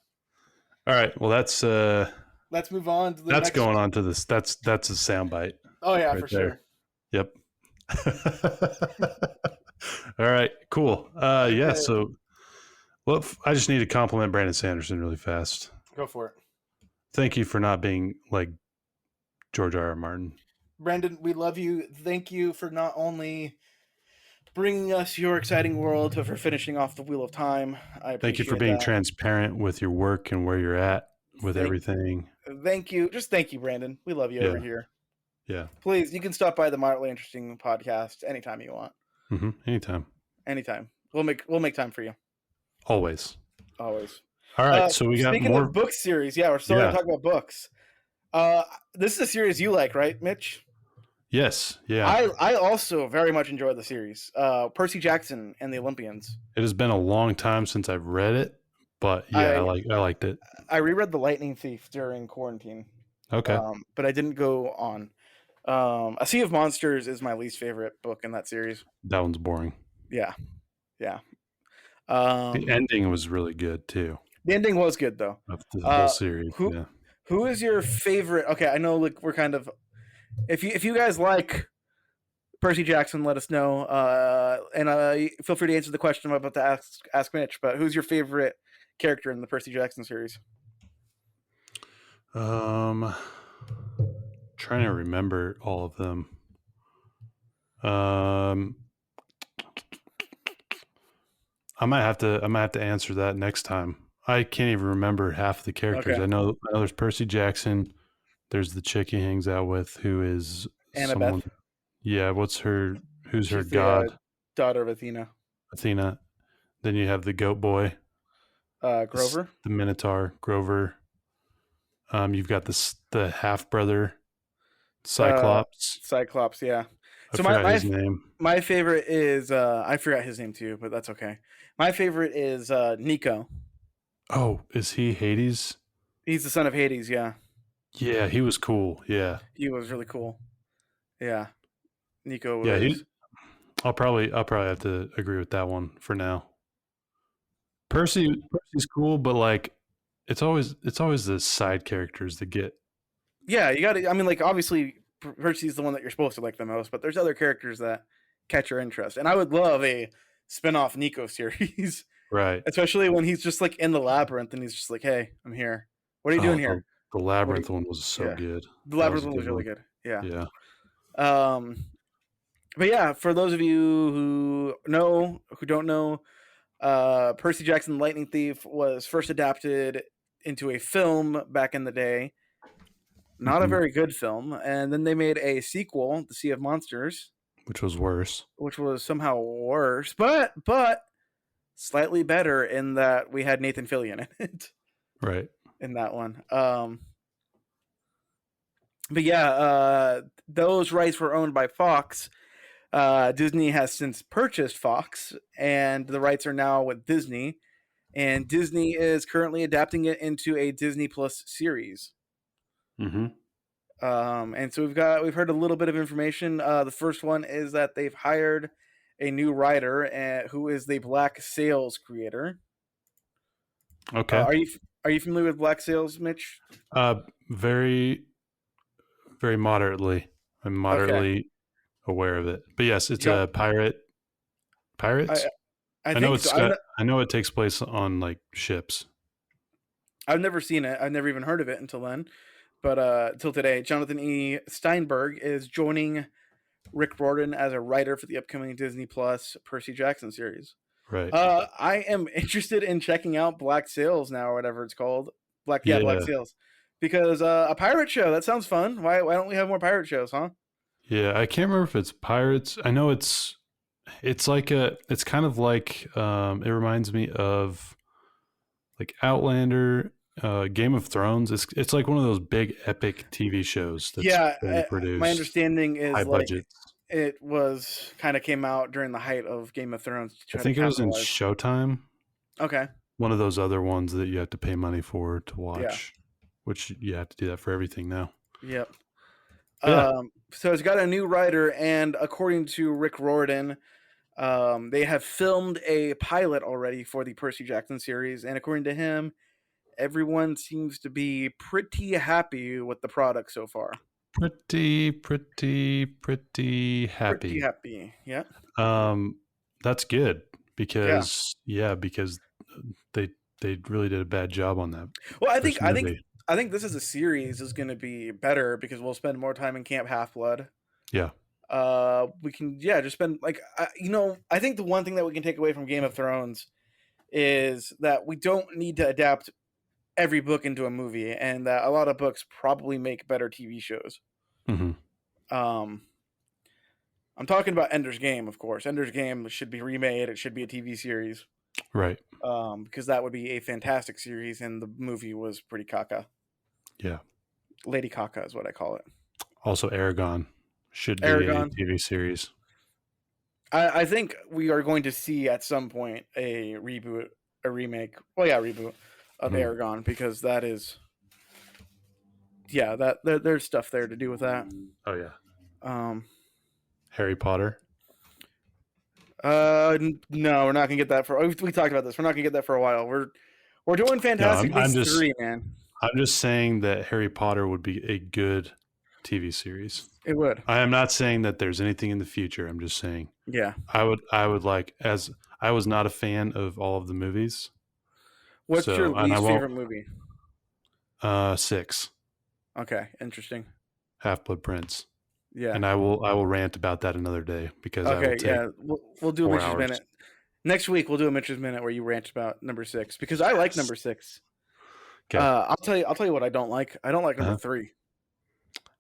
All right. Well, let's move on to the next. Going on to this. That's a soundbite. Oh yeah, right for there. Sure. Yep. All right, cool. Yeah. Okay. So, well, I just need to compliment Brandon Sanderson really fast. Go for it. Thank you for not being like George R. R. Martin. Brandon, we love you. Thank you for not only bringing us your exciting world, but for finishing off the Wheel of Time. I Thank you for appreciate being that. transparent with your work and where you're at with Thank, everything. thank you. Just thank you, Brandon. We love you over Yeah. here. Yeah. Please, you can stop by the Moderately Interesting podcast anytime you want. Anytime. Anytime. We'll make time for you. Always. Always. All right. So we got Speaking more. of book series, yeah, we're still going to talk about books. This is a series you like, right, Mitch? Yes. Yeah. I also very much enjoy the series. Percy Jackson and the Olympians. It has been a long time since I've read it, but yeah, I liked it. I reread The Lightning Thief during quarantine. Okay. But I didn't go on. A Sea of Monsters is my least favorite book in that series. That one's boring. Yeah. The ending was really good too. The ending was good though. Of the whole series. Who is your favorite? Okay, I know like we're kind of if you guys like Percy Jackson, let us know. And feel free to answer the question I'm about to ask Mitch. But who's your favorite character in the Percy Jackson series? Trying to remember all of them. I might have to answer that next time. I can't even remember half the characters. Okay. I know there's Percy Jackson. There's the chick he hangs out with, who is Annabeth. someone. Yeah, who's She's her the, god? Daughter of Athena. Athena. Then you have the goat boy. Grover. The Minotaur, Grover. You've got the half brother, Cyclops. Cyclops, yeah. I forgot his name. My favorite is I forgot his name too, but that's okay. My favorite is Nico. Oh, is he Hades? He's the son of Hades, yeah. Yeah, he was cool. Yeah, he was really cool. Yeah, Nico was. Yeah, I'll probably have to agree with that one for now. Percy's cool, but like it's always the side characters that get. Yeah, you got to. I mean, like obviously Percy's the one that you're supposed to like the most, but there's other characters that catch your interest, and I would love a spin-off Nico series. Right. Especially when he's just like in the labyrinth and he's just like, "Hey, I'm here. What are you doing here?" The labyrinth one was so good. The labyrinth one was really good. Yeah. Yeah. But yeah, for those of you who don't know, Percy Jackson the Lightning Thief was first adapted into a film back in the day. Not a very good film. And then they made a sequel, The Sea of Monsters. Which was worse. Which was somehow worse, but slightly better in that we had Nathan Fillion in it. Right. In that one. But yeah, those rights were owned by Fox. Disney has since purchased Fox, and the rights are now with Disney. And Disney is currently adapting it into a Disney Plus series. And so we've heard a little bit of information. The first one is that they've hired a new writer who is the Black Sails creator. Okay. Are you familiar with Black Sails, Mitch? Very, very moderately. I'm moderately aware of it, but yes, it's a pirates. I know it's. I know it takes place on like ships. I've never seen it. I've never even heard of it until then. But until today, Jonathan E. Steinberg is joining Rick Riordan as a writer for the upcoming Disney Plus Percy Jackson series. Right. I am interested in checking out Black Sails now, or whatever it's called. Black Sails. Because a pirate show, that sounds fun. Why don't we have more pirate shows, huh? Yeah, I can't remember if it's pirates. I know it's kind of like it reminds me of like Outlander, Game of Thrones. It's like one of those big epic TV shows that's produced. My understanding is high like budget. It was kind of came out during the height of Game of Thrones. I think it was in Showtime. Okay. One of those other ones that you have to pay money for to watch, which you have to do that for everything now. Yep. So it's got a new writer, and according to Rick Riordan, they have filmed a pilot already for the Percy Jackson series, and according to him, everyone seems to be pretty happy with the product so far. Pretty happy. Pretty happy, yeah. That's good Yeah. because they really did a bad job on that. Well, first movie. I think this as a series is going to be better because we'll spend more time in Camp Half Blood. Yeah. We can just spend I think the one thing that we can take away from Game of Thrones is that we don't need to adapt every book into a movie, and that a lot of books probably make better TV shows. Mm-hmm. I'm talking about Ender's Game, of course. Ender's Game should be remade. It should be a TV series. Right. Because that would be a fantastic series, and the movie was pretty caca. Yeah. Lady Caca is what I call it. Also, Aragon should be a TV series. I think we are going to see at some point a reboot, a remake. Well, yeah, reboot of Aragon, because that is, there's stuff there to do with that. Oh yeah. Harry Potter. No, we're not gonna get that for. We talked about this. We're not gonna get that for a while. We're doing Fantastic Beasts 3, man. I'm just saying that Harry Potter would be a good TV series. It would. I am not saying that there's anything in the future. I'm just saying. Yeah. I would like, as I was not a fan of all of the movies. What's your least favorite movie? 6. Okay, interesting. Half-Blood Prince. Yeah. And I will rant about that another day because we'll do a Mitch's Minute. Next week we'll do a Mitch's Minute where you rant about number 6 because I like number 6. Okay. I'll tell you what I don't like. I don't like number 3.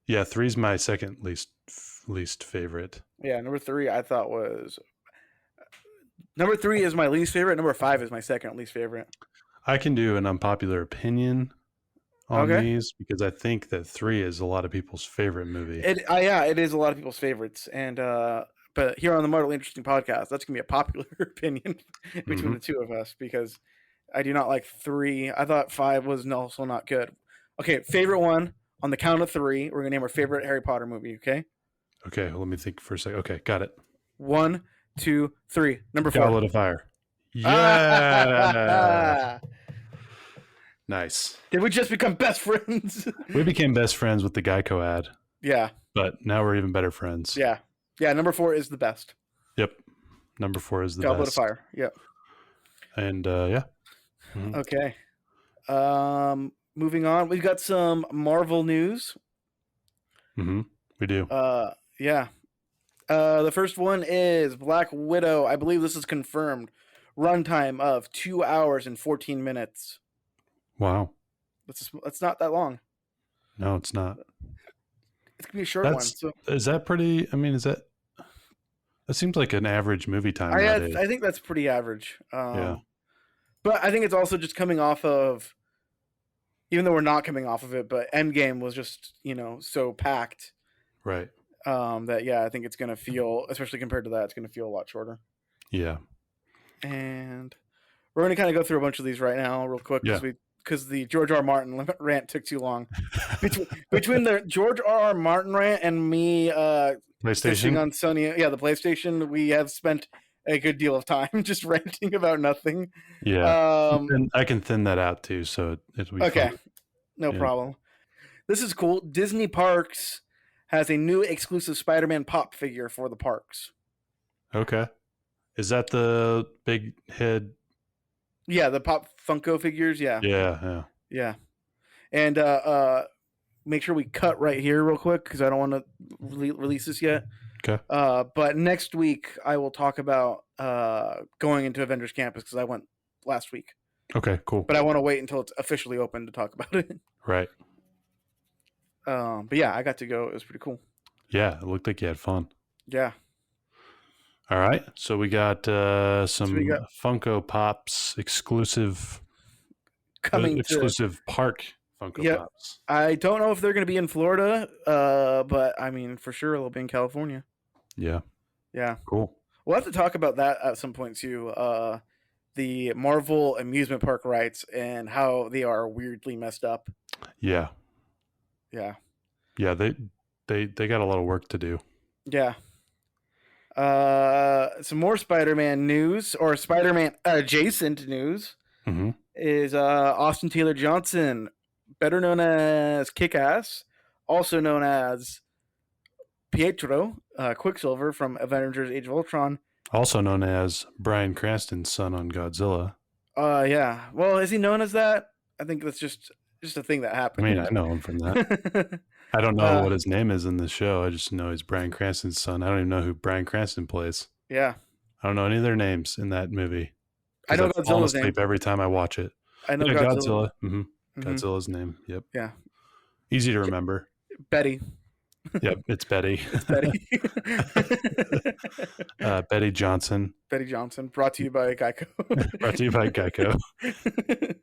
Yeah, 3's my second least favorite. Yeah, number 3 I thought was number 3 is my least favorite. Number 5 is my second least favorite. I can do an unpopular opinion on these because I think that 3 is a lot of people's favorite movie. It is a lot of people's favorites, and but here on the Moderately Interesting Podcast, that's gonna be a popular opinion between the two of us because I do not like 3. I thought 5 was also not good. Okay, favorite one on the count of 3. We're gonna name our favorite Harry Potter movie. Okay. Okay, well, let me think for a second. Okay, got it. 1, 2, 3. Number 4. Goblet of Fire. Yeah. Nice. Did we just become best friends? We became best friends with the Geico ad. Yeah. But now we're even better friends. Yeah. Yeah, number 4 is the best. Yep. Number 4 is the Goblet best. of Fire. Yep. And yeah. Okay. Moving on. We've got some Marvel news. We do. Yeah. The first one is Black Widow. I believe this is confirmed. Runtime of 2 hours and 14 minutes. Wow. That's not that long. No, it's not. It's gonna be a short one. So. Is that pretty? I mean, that seems like an average movie time? I think that's pretty average. Yeah. But I think it's also just coming off of, even though we're not coming off of it, but Endgame was just so packed. Right. That I think it's gonna feel, especially compared to that, it's gonna feel a lot shorter. Yeah. And we're gonna kind of go through a bunch of these right now, real quick, because the George R. Martin rant took too long. Between the George R. Martin rant and me PlayStation on Sony, the PlayStation, we have spent a good deal of time just ranting about nothing. Yeah, I can thin that out too, so it'll be okay. Fun. No problem. This is cool. Disney Parks has a new exclusive Spider-Man pop figure for the parks. Okay, is that the big head? Yeah, the Pop Funko figures. Yeah. And make sure we cut right here real quick because I don't want to release this yet. Okay. But next week I will talk about going into Avengers Campus because I went last week. Okay, cool. But I want to wait until it's officially open to talk about it. Right. But yeah, I got to go. It was pretty cool. Yeah, it looked like you had fun. Yeah. All right, so we got some Funko Pops exclusive park Funko Pops. I don't know if they're going to be in Florida, but I mean, for sure they'll be in California. Yeah. Yeah. Cool. We'll have to talk about that at some point too. The Marvel amusement park rights and how they are weirdly messed up. Yeah. Yeah. Yeah, they got a lot of work to do. Yeah. Some more Spider-Man news, or Spider-Man adjacent news, is Austin Taylor Johnson, better known as Kick-Ass, also known as Pietro, Quicksilver from Avengers Age of Ultron, Also known as Bryan Cranston's son on Godzilla. Yeah. Well, is he known as that? I think that's just a thing that I happened. mean, I know him from that. I don't know what his name is in the show. I just know he's Bryan Cranston's son. I don't even know who Bryan Cranston plays. Yeah. I don't know any of their names in that movie. I know I've fallen Godzilla's asleep name. every time I watch it. I know Yeah, Godzilla. Mm-hmm. Godzilla's name. Yep. Yeah. Easy to remember. Betty. Yep, it's Betty. It's Betty. Betty Johnson. Betty Johnson, brought to you by Geico. Brought to you by Geico.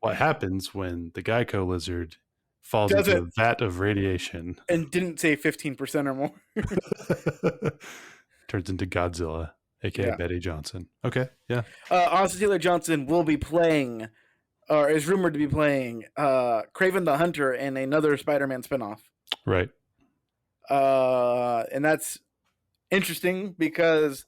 What happens when the Geico lizard falls into a vat of radiation and didn't say 15% or more? Turns into Godzilla, aka Betty Johnson. Okay, yeah. Austin Taylor Johnson will be playing, or is rumored to be playing, Kraven the Hunter in another Spider-Man spinoff. Right. And that's interesting because,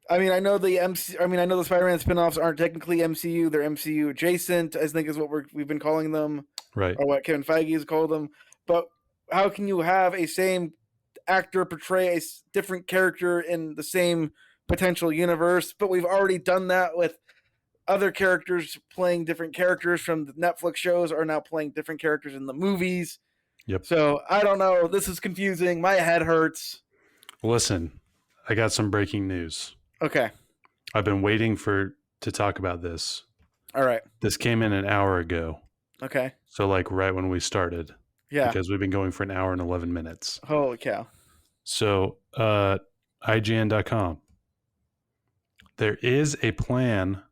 I mean, I know the Spider-Man spinoffs aren't technically MCU; they're MCU adjacent. I think is what we've been calling them, right? Or what Kevin Feige has called them. But how can you have a same actor portray a different character in the same potential universe? But we've already done that with other characters playing different characters from the Netflix shows are now playing different characters in the movies. Yep. So I don't know. This is confusing. My head hurts. Listen, I got some breaking news. Okay. I've been waiting to talk about this. All right. This came in an hour ago. Okay. So like right when we started. Yeah. Because we've been going for an hour and 11 minutes. Holy cow. So IGN.com. There is a plan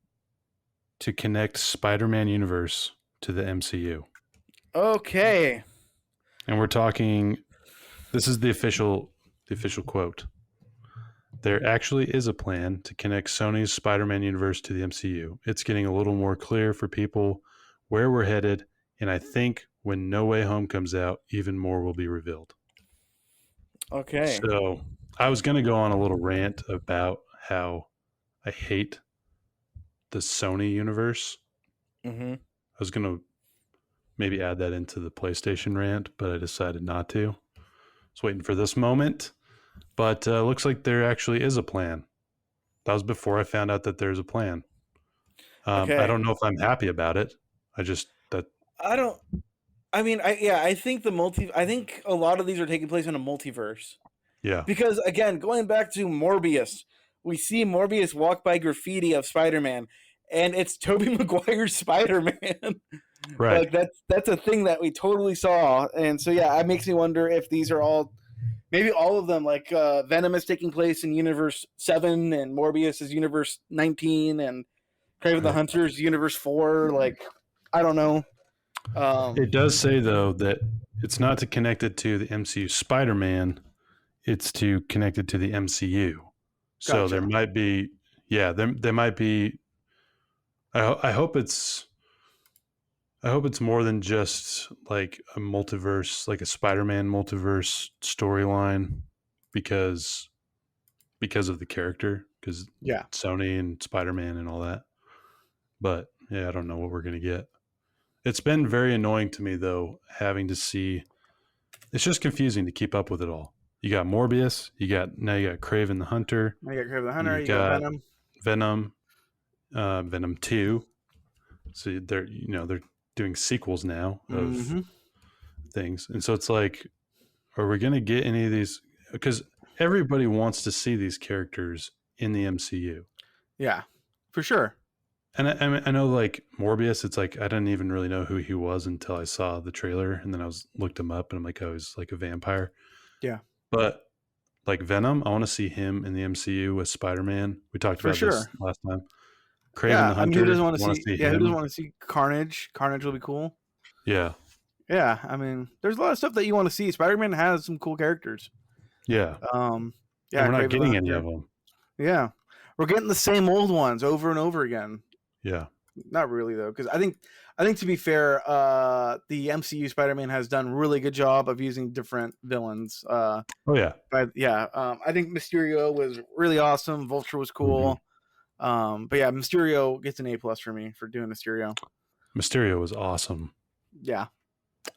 to connect Spider-Man universe to the MCU. Okay. And we're talking, this is the official quote. There actually is a plan to connect Sony's Spider-Man universe to the MCU. It's getting a little more clear for people where we're headed, and I think when No Way Home comes out, even more will be revealed. Okay. So I was going to go on a little rant about how I hate the Sony universe. Mm-hmm. I was going to maybe add that into the PlayStation rant, but I decided not to. I was waiting for this moment, but looks like there actually is a plan. That was before I found out that there's a plan. Okay. I don't know if I'm happy about it. I think a lot of these are taking place in a multiverse. Yeah. Because again, going back to Morbius, we see Morbius walk by graffiti of Spider-Man, and it's Tobey Maguire's Spider-Man. Right. Like that's a thing that we totally saw. And so yeah, it makes me wonder if these are maybe all of them, like Venom is taking place in Universe 7 and Morbius is Universe 19 and Kraven the Hunter is Universe 4. Like, I don't know. It does say though that it's not to connect it to the MCU Spider-Man, it's to connect it to the MCU. So Gotcha. there might be, there might be. I hope it's more than just like a multiverse, like a Spider-Man multiverse storyline, because of the character, because Sony and Spider-Man and all that. But yeah, I don't know what we're gonna get. It's been very annoying to me though, having to see. It's just confusing to keep up with it all. You got Morbius, you got Kraven the Hunter. You got Venom, Venom 2. So they're doing sequels now of things. And so it's like, are we going to get any of these? Because everybody wants to see these characters in the MCU. Yeah, for sure. And I know like Morbius, it's like, I didn't even really know who he was until I saw the trailer. And then I looked him up and I'm like, oh, he's like a vampire. Yeah. But like Venom, I want to see him in the MCU with Spider-Man. We talked about this last time. Kraven the Hunter. Who doesn't want to see? Who doesn't want to see Carnage? Carnage will be cool. Yeah. Yeah, I mean, there's a lot of stuff that you want to see. Spider-Man has some cool characters. Yeah. And we're not getting any of them. Yeah, we're getting the same old ones over and over again. Yeah. Not really though, because I think to be fair, the MCU Spider-Man has done a really good job of using different villains. Oh yeah. But yeah, I think Mysterio was really awesome. Vulture was cool. But yeah, Mysterio gets an A+ for me for doing Mysterio. Mysterio was awesome. Yeah.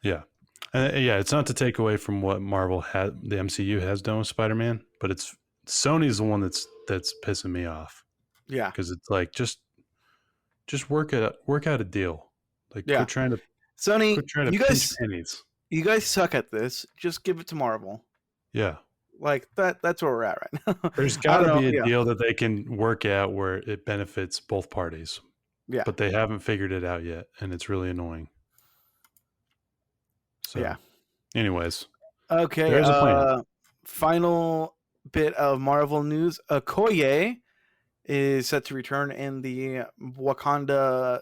Yeah. And it's not to take away from what the MCU has done with Spider-Man, but Sony's the one that's that's pissing me off. Yeah. Because it's like just work out a deal. Like Yeah. Sony, you pinch guys pennies. You guys suck at this. Just give it to Marvel. Yeah. Like that's where we're at right now. There's I got don't to know. be a Yeah. deal that they can work out where it benefits both parties. Yeah. But they haven't figured it out yet, and it's really annoying. So, yeah. Anyways. Okay. There's a plan. Final bit of Marvel news. Okoye is set to return in the Wakanda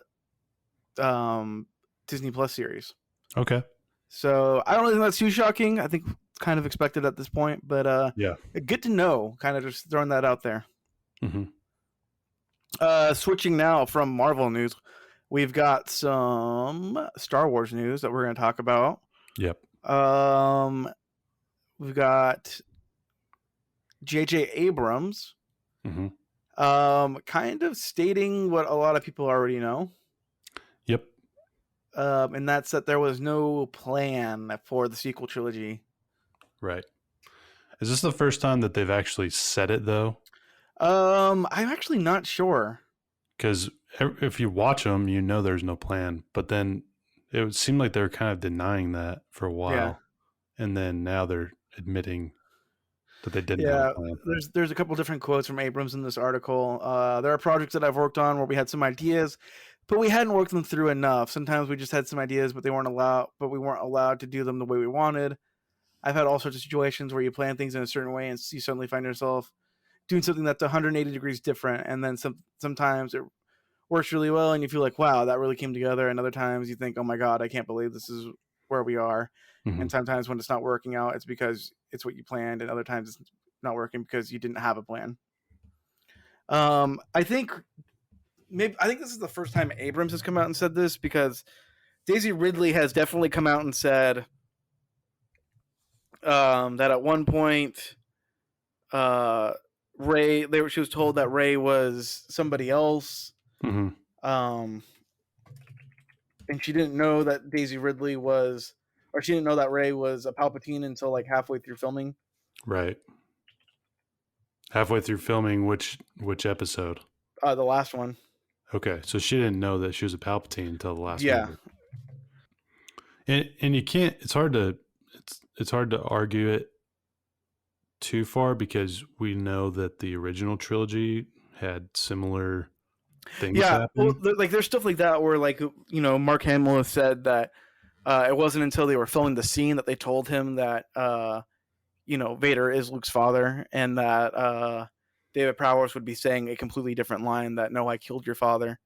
Disney Plus series. Okay. So I don't really think that's too shocking. I think it's kind of expected at this point, but yeah, good to know. Kind of just throwing that out there. Mm-hmm. Switching now from Marvel news, we've got some Star Wars news that we're going to talk about. Yep. We've got J.J. Abrams, kind of stating what a lot of people already know. Yep. And that's that there was no plan for the sequel trilogy. Right. Is this the first time that they've actually said it, though? I'm actually not sure. Because if you watch them, you know there's no plan. But then it would seem like they were kind of denying that for a while. Yeah. And then now they're admitting that they didn't have a plan. There's a couple different quotes from Abrams in this article. There are projects that I've worked on where we had some ideas, but we hadn't worked them through enough. Sometimes we just had some ideas, but we weren't allowed to do them the way we wanted. I've had all sorts of situations where you plan things in a certain way and you suddenly find yourself doing something that's 180 degrees different. And then sometimes it works really well and you feel like, wow, that really came together. And other times you think, oh my God, I can't believe this is where we are. Mm-hmm. And sometimes when it's not working out, it's because it's what you planned. And other times it's not working because you didn't have a plan. I think this is the first time Abrams has come out and said this, because Daisy Ridley has definitely come out and said that at one point she was told that Rey was somebody else. Mm-hmm. And she didn't know that Daisy Ridley was, or she didn't know that Rey was a Palpatine until like halfway through filming. Right. Halfway through filming, which episode? The last one. Okay, so she didn't know that she was a Palpatine until the last movie. And you can't. It's hard to argue it too far, because we know that the original trilogy had similar things happen. Well, like there's stuff like that where, like, you know, Mark Hamill has said that it wasn't until they were filming the scene that they told him that you know, Vader is Luke's father, and that David Prowse would be saying a completely different line, that no, I killed your father.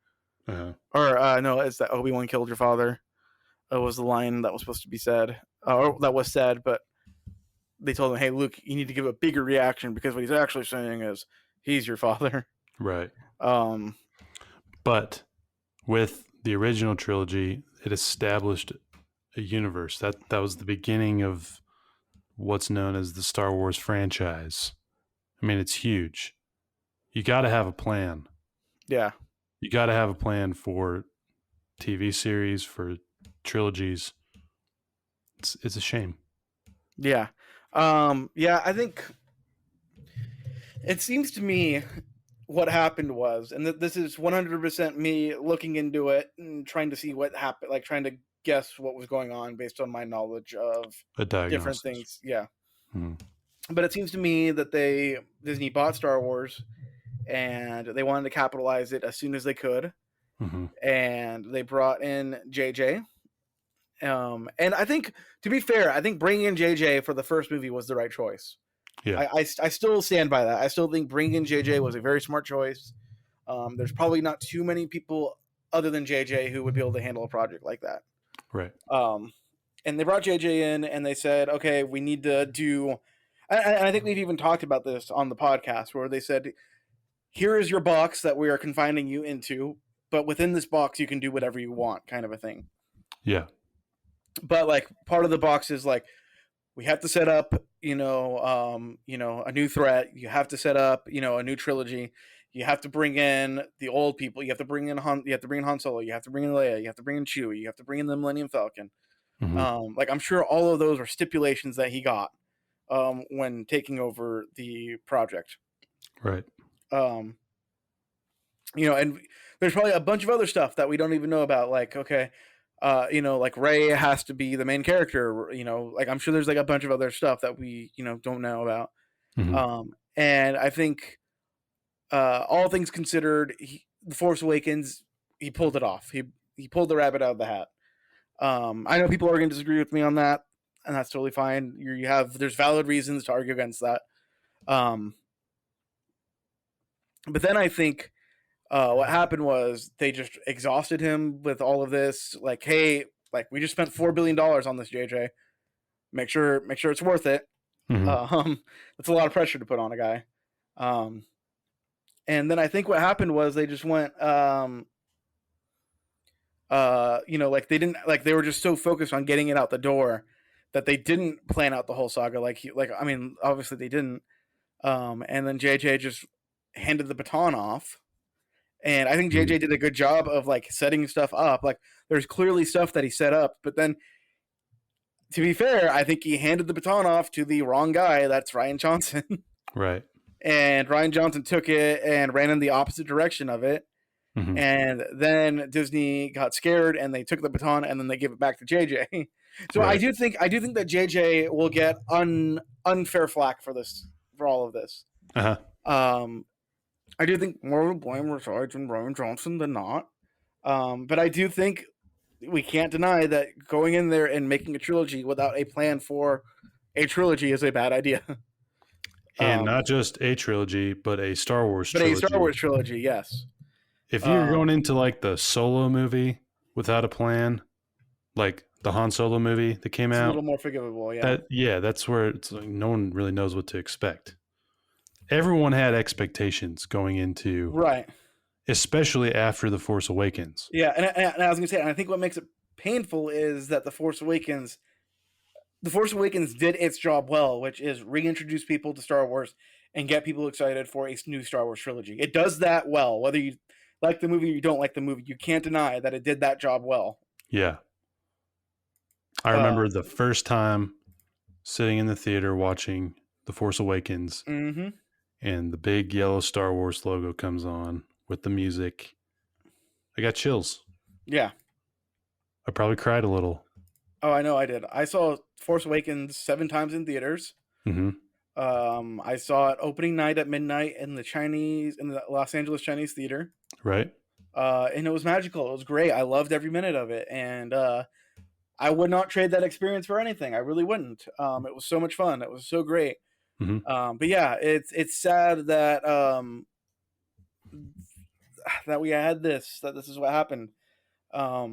Uh-huh. Or no, it's that Obi-Wan killed your father. Was the line that was supposed to be said, or that was said, but they told him, hey, Luke, you need to give a bigger reaction, because what he's actually saying is he's your father. Right. But with the original trilogy, it established a universe. That was the beginning of what's known as the Star Wars franchise. I mean, it's huge. You got to have a plan. Yeah. You got to have a plan for TV series, for trilogies. It's a shame. Yeah. I think it seems to me what happened was, and this is 100% me looking into it and trying to see what happened, like trying to guess what was going on based on my knowledge of different things. Yeah. But it seems to me that Disney bought Star Wars and they wanted to capitalize it as soon as they could. Mm-hmm. And they brought in JJ. And I think, to be fair, I think bringing in JJ for the first movie was the right choice. Yeah. I still stand by that. I still think bringing in JJ was a very smart choice. There's probably not too many people other than JJ who would be able to handle a project like that. Right. And they brought JJ in and they said, okay, we need to do, and I think we've even talked about this on the podcast, where they said, here is your box that we are confining you into, but within this box you can do whatever you want, kind of a thing. Yeah. But like part of the box is like, we have to set up, a new threat. You have to set up, a new trilogy. You have to bring in the old people. You have to bring in Han Solo. You have to bring in Leia. You have to bring in Chewie. You have to bring in the Millennium Falcon. Mm-hmm. I'm sure all of those are stipulations that he got when taking over the project. Right. Um, and there's probably a bunch of other stuff that we don't even know about. Like, okay, like Ray has to be the main character. Like I'm sure there's like a bunch of other stuff that we don't know about. And I think all things considered, The Force Awakens, he pulled it off. He pulled the rabbit out of the hat. I know people are going to disagree with me on that, and that's totally fine. There's valid reasons to argue against that. But then I think what happened was they just exhausted him with all of this. Like, hey, like we just spent $4 billion on this, JJ. Make sure it's worth it. That's a lot of pressure to put on a guy. And then I think what happened was they just went, like they didn't, like they were just so focused on getting it out the door that they didn't plan out the whole saga. I mean, obviously they didn't. And then JJ just handed the baton off. And I think JJ did a good job of like setting stuff up. Like there's clearly stuff that he set up, but then to be fair, I think he handed the baton off to the wrong guy. That's Rian Johnson. Right. And Rian Johnson took it and ran in the opposite direction of it. And then Disney got scared and they took the baton and then they give it back to JJ. So right. I do think that JJ will get unfair flack for all of this. I do think more of the blame resides in Rian Johnson than not. But I do think we can't deny that going in there and making a trilogy without a plan for a trilogy is a bad idea. And not just a trilogy, but a Star Wars trilogy. But a Star Wars trilogy, yes. If you're going into like the Solo movie without a plan, like the Han Solo movie that came out, a little more forgivable, yeah. That's where it's like no one really knows what to expect. Everyone had expectations going into, right, especially after The Force Awakens. Yeah, and I was going to say, and I think what makes it painful is that The Force Awakens did its job well, which is reintroduce people to Star Wars and get people excited for a new Star Wars trilogy. It does that well, whether you like the movie or you don't like the movie. You can't deny that it did that job well. Yeah. I remember the first time sitting in the theater watching The Force Awakens, and the big yellow Star Wars logo comes on with the music. I got chills. Yeah. I probably cried a little. Oh, I know I did. I saw Force Awakens 7 times in theaters. I saw it opening night at midnight in the Los Angeles Chinese Theater. Right. And it was magical. It was great. I loved every minute of it. And I would not trade that experience for anything. I really wouldn't. It was so much fun. It was so great. But yeah, it's sad that that we had that this is what happened. But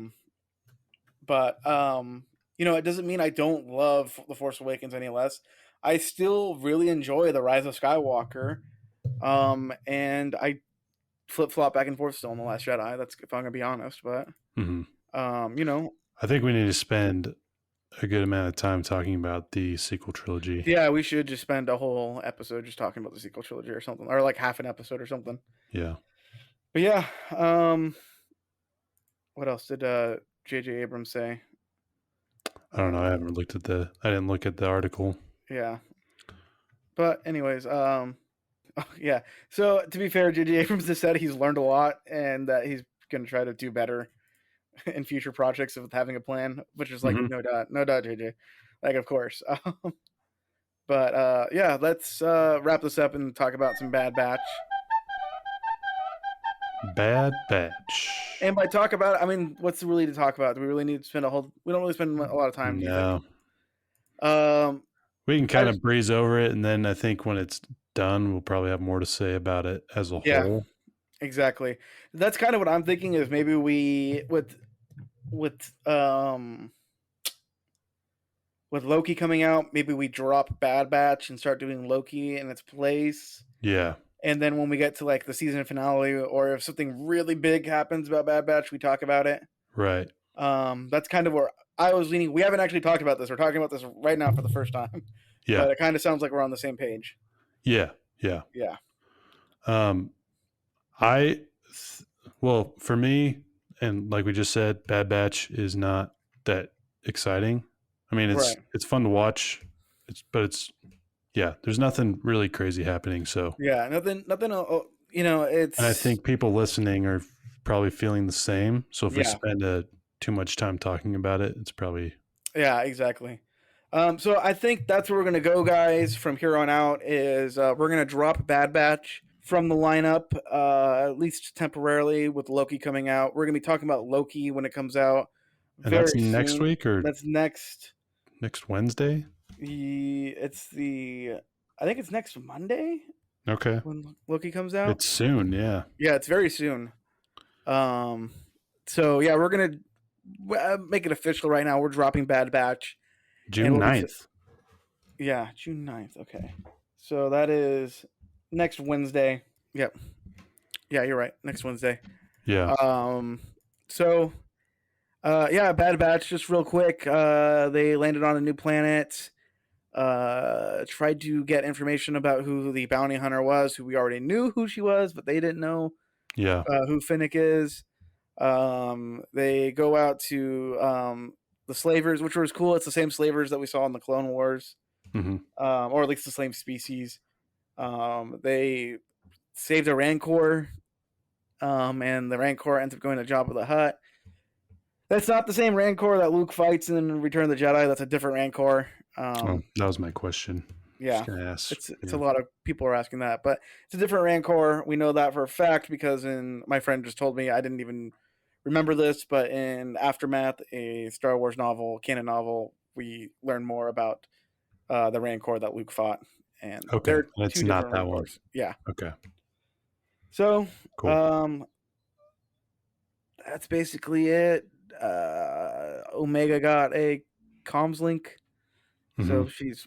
it doesn't mean I don't love The Force Awakens any less. I still really enjoy The Rise of Skywalker. And I flip-flop back and forth still on The Last Jedi. That's if I'm gonna be honest, but I think we need to spend a good amount of time talking about the sequel trilogy. Yeah, we should just spend a whole episode just talking about the sequel trilogy or something, or like half an episode or something. Yeah. But yeah, what else did J.J. Abrams say? I don't know. I didn't look at the article. Yeah. But anyways, yeah. So to be fair, J.J. Abrams has said he's learned a lot and that he's going to try to do better in future projects with having a plan, which is like no doubt, JJ. Like, of course. But yeah, let's wrap this up and talk about some Bad Batch. Bad Batch. And by talk about it, I mean, what's really to talk about? Do we really need to spend we don't really spend a lot of time. No. We can kind of breeze over it, and then I think when it's done, we'll probably have more to say about it as a whole. Exactly. That's kind of what I'm thinking is maybe we with Loki coming out, maybe we drop Bad Batch and start doing Loki in its place. Yeah. And then when we get to like the season finale, or if something really big happens about Bad Batch, we talk about it. Right. That's kind of where I was leaning. We haven't actually talked about this. We're talking about this right now for the first time. Yeah. But it kind of sounds like we're on the same page. Yeah. Yeah. Well, for me, and like we just said, Bad Batch is not that exciting. I mean, it's fun to watch. There's nothing really crazy happening. So yeah, nothing. it's... And I think people listening are probably feeling the same. So if we spend too much time talking about it, it's probably... Yeah, exactly. So I think that's where we're going to go, guys, from here on out is we're going to drop Bad Batch from the lineup, at least temporarily, with Loki coming out. We're going to be talking about Loki when it comes out and that's next week, or that's next Wednesday? I think it's next Monday. Okay. When Loki comes out. It's soon, yeah. Yeah, it's very soon. So yeah, we're going to make it official right now. We're dropping Bad Batch. June 9th. Yeah, June 9th. Okay. So that is next Wednesday. Yep. Yeah, you're right. Next Wednesday. Yeah. Bad Batch, just real quick. They landed on a new planet. Tried to get information about who the bounty hunter was, who we already knew who she was, but they didn't know who Finnick is. They go out to the slavers, which was cool. It's the same slavers that we saw in the Clone Wars, or at least the same species. They saved a Rancor, and the Rancor ends up going to Jabba the Hutt. That's not the same Rancor that Luke fights in Return of the Jedi. That's a different Rancor. That was my question. Yeah, it's a lot of people are asking that, but it's a different Rancor. We know that for a fact because my friend just told me. I didn't even remember this, but in Aftermath, a Star Wars novel, canon novel, we learn more about the Rancor that Luke fought. And it's not that one. Yeah. Okay. So, cool. That's basically it. Omega got a comms link, so she's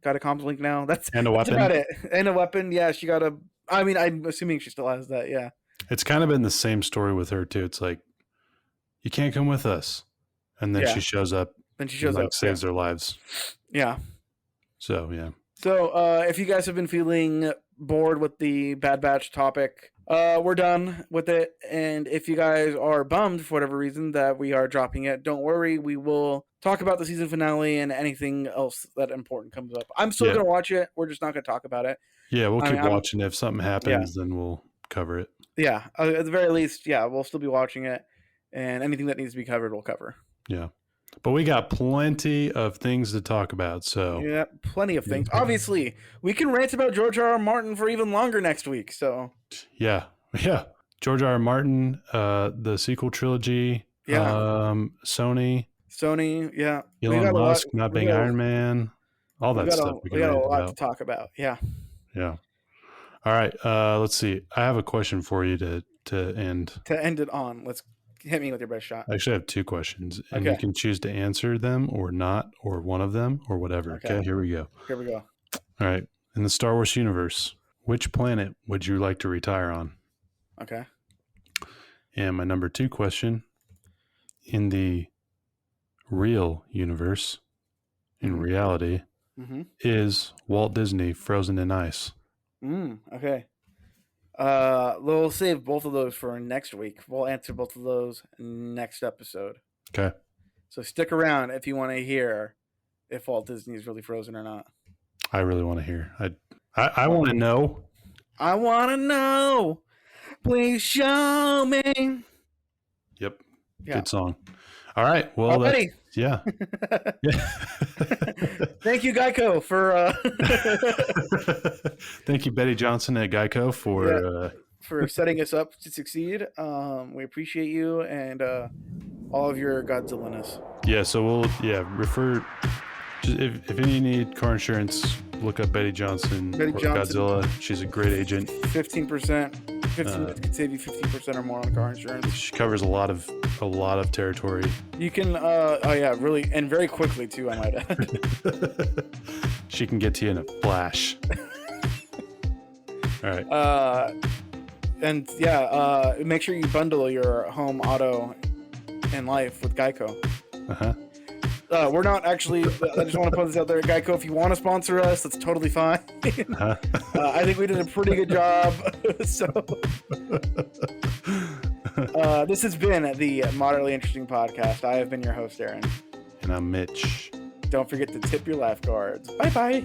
got a comms link now. That's weapon. About it. And a weapon. Yeah, she got a. I mean, I'm assuming she still has that. Yeah. It's kind of been the same story with her too. It's like, you can't come with us, and then she shows up. Then she shows up, saves their lives. Yeah. So yeah. So if you guys have been feeling bored with the Bad Batch topic, we're done with it. And if you guys are bummed for whatever reason that we are dropping it, don't worry. We will talk about the season finale and anything else that important comes up. I'm still going to watch it. We're just not going to talk about it. Yeah, we'll keep watching. If something happens, then we'll cover it. Yeah, at the very least, we'll still be watching it. And anything that needs to be covered, we'll cover. Yeah. But we got plenty of things to talk about, so... Yeah, plenty of things. Obviously, we can rant about George R. R. Martin for even longer next week, so... Yeah. George R. R. Martin, the sequel trilogy, Sony, yeah. Elon Musk not being Iron Man, all that stuff. We got a lot to talk about, yeah. Yeah. All right, let's see. I have a question for you to end. To end it on, let's... Hit me with your best shot. I actually have two questions, and you can choose to answer them or not, or one of them, or whatever. Okay, here we go. All right. In the Star Wars universe, which planet would you like to retire on? Okay. And my number two question, in the real universe, in reality, is Walt Disney frozen in ice? Okay. We'll save both of those for next week. We'll answer both of those next episode. Okay. So stick around if you want to hear if Walt Disney is really frozen or not. I really want to hear. I want to know. I want to know. Please show me. Yep. Yeah. Good song. All right. Well, yeah. Thank you, Geico, for. Thank you, Betty Johnson at Geico for setting us up to succeed. We appreciate you and all of your Godzilla-ness. Yeah. So we'll refer. If any need car insurance, look up Betty Johnson. Godzilla. She's a great agent. 15%. 15 could save you 15% or more on car insurance. She covers a lot of territory. You can really, and very quickly too, I might add. She can get to you in a flash. All right. Make sure you bundle your home, auto, and life with Geico. We're not actually. I just want to put this out there, Geico. If you want to sponsor us, that's totally fine. I think we did a pretty good job. So, this has been the Moderately Interesting Podcast. I have been your host, Aaron, and I'm Mitch. Don't forget to tip your lifeguards. Bye bye.